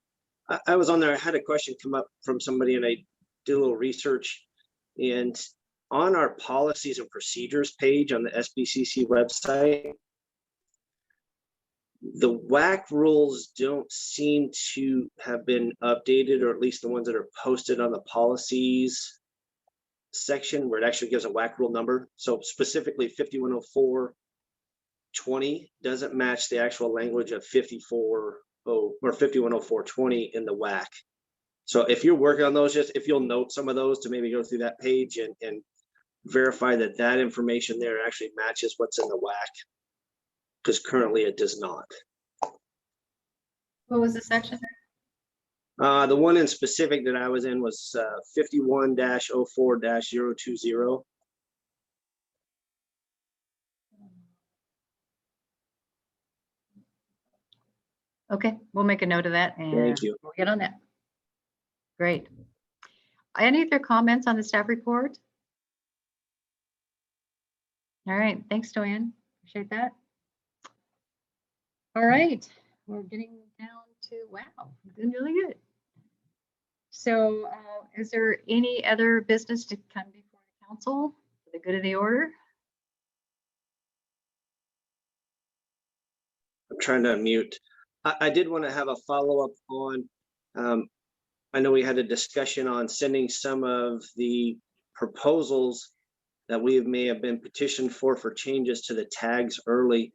I was on there, I had a question come up from somebody, and I did a little research. And on our policies and procedures page on the SBCC website, the WAC rules don't seem to have been updated, or at least the ones that are posted on the policies section where it actually gives a WAC rule number. So specifically 5104-20 doesn't match the actual language of 5104-20 in the WAC. So if you're working on those, just if you'll note some of those to maybe go through that page and verify that that information there actually matches what's in the WAC, because currently it does not. What was the section? The one in specific that I was in was 51-04-020. Okay, we'll make a note of that and Thank you. we'll get on that. Great. Any other comments on the staff report? All right, thanks, Stoyan. Appreciate that. All right, we're getting down to, wow, doing really good. So is there any other business to come before the council for the good of the order? I'm trying to unmute. I did want to have a follow-up on, I know we had a discussion on sending some of the proposals that we may have been petitioned for changes to the tags early.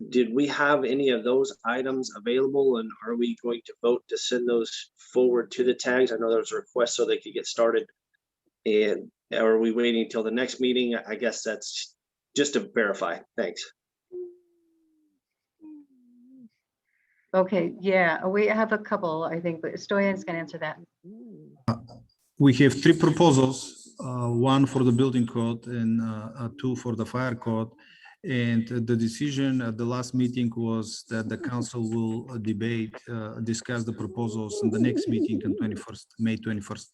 Did we have any of those items available, and are we going to vote to send those forward to the tags? I know there was a request so they could get started. And are we waiting until the next meeting? I guess that's just to verify. Thanks. Okay, yeah, we have a couple, I think, but Stoyan's gonna answer that. We have three proposals, one for the building code and two for the fire code. And the decision at the last meeting was that the council will discuss the proposals in the next meeting on May 21st.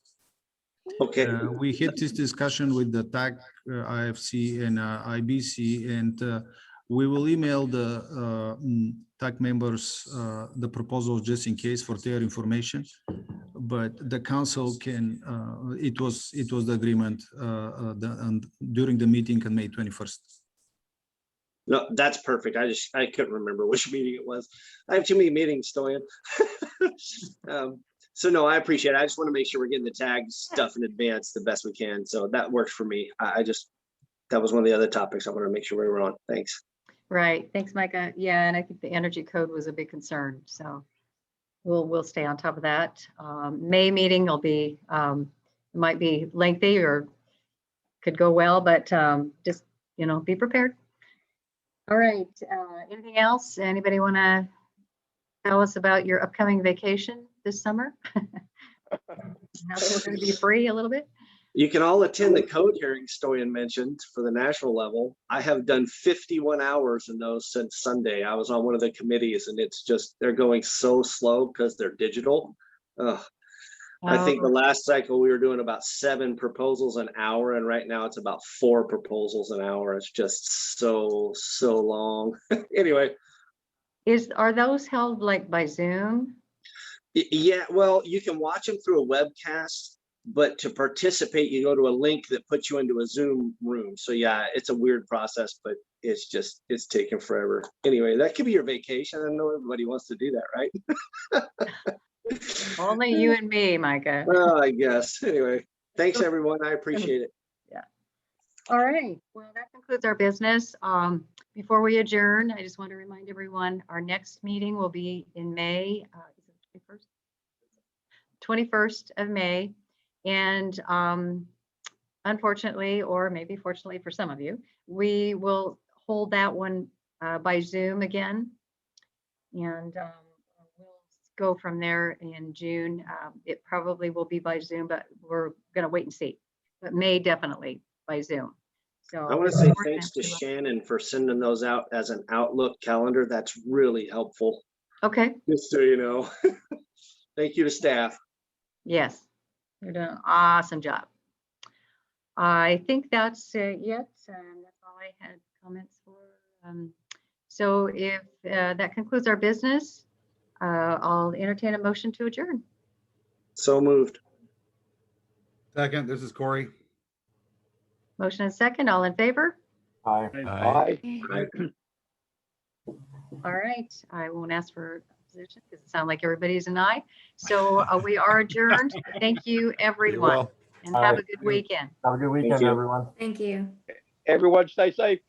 Okay. We had this discussion with the TAC, IFC and IBC, and we will email the TAC members the proposal just in case for their information. But the council can, it was the agreement during the meeting on May 21st. No, that's perfect. I couldn't remember which meeting it was. I have too many meetings, Stoyan. So no, I appreciate it. I just want to make sure we're getting the tag stuff in advance the best we can. So that works for me. That was one of the other topics I want to make sure we were on. Thanks. Right. Thanks, Micah. Yeah, and I think the energy code was a big concern. So we'll stay on top of that. May meeting will be might be lengthy or could go well, but just be prepared. All right. Anything else? Anybody want to tell us about your upcoming vacation this summer? Now that we're going to be free a little bit. You can all attend the code hearings Stoyan mentioned for the national level. I have done 51 hours in those since Sunday. I was on one of the committees, and it's just, they're going so slow because they're digital. I think the last cycle we were doing about 7 proposals an hour, and right now it's about 4 proposals an hour. It's just so long. Anyway. Are those held like by Zoom? Yeah, well, you can watch them through a webcast, but to participate, you go to a link that puts you into a Zoom room. So yeah, it's a weird process, but it's taking forever. Anyway, that could be your vacation. I know everybody wants to do that, right? Only you and me, Micah. Well, I guess. Anyway, thanks everyone. I appreciate it. Yeah. All right. Well, that concludes our business. Before we adjourn, I just want to remind everyone, our next meeting will be in May, is it 21st of May. And unfortunately, or maybe fortunately for some of you, we will hold that one by Zoom again. And we'll go from there in June. It probably will be by Zoom, but we're going to wait and see. But May definitely by Zoom. So I want to say thanks to Shannon for sending those out as an Outlook calendar. That's really helpful. Okay. Just so you know. Thank you to staff. Yes, you're doing an awesome job. I think that's it. That's all I had comments for. So if that concludes our business, I'll entertain a motion to adjourn. So moved. Second, this is Corey. Motion and second, all in favor? Aye. Aye. All right, I won't ask for opposition because it sounds like everybody's an aye. So we are adjourned. Thank you, everyone, and have a good weekend. Have a good weekend, everyone. Thank you. Everyone stay safe.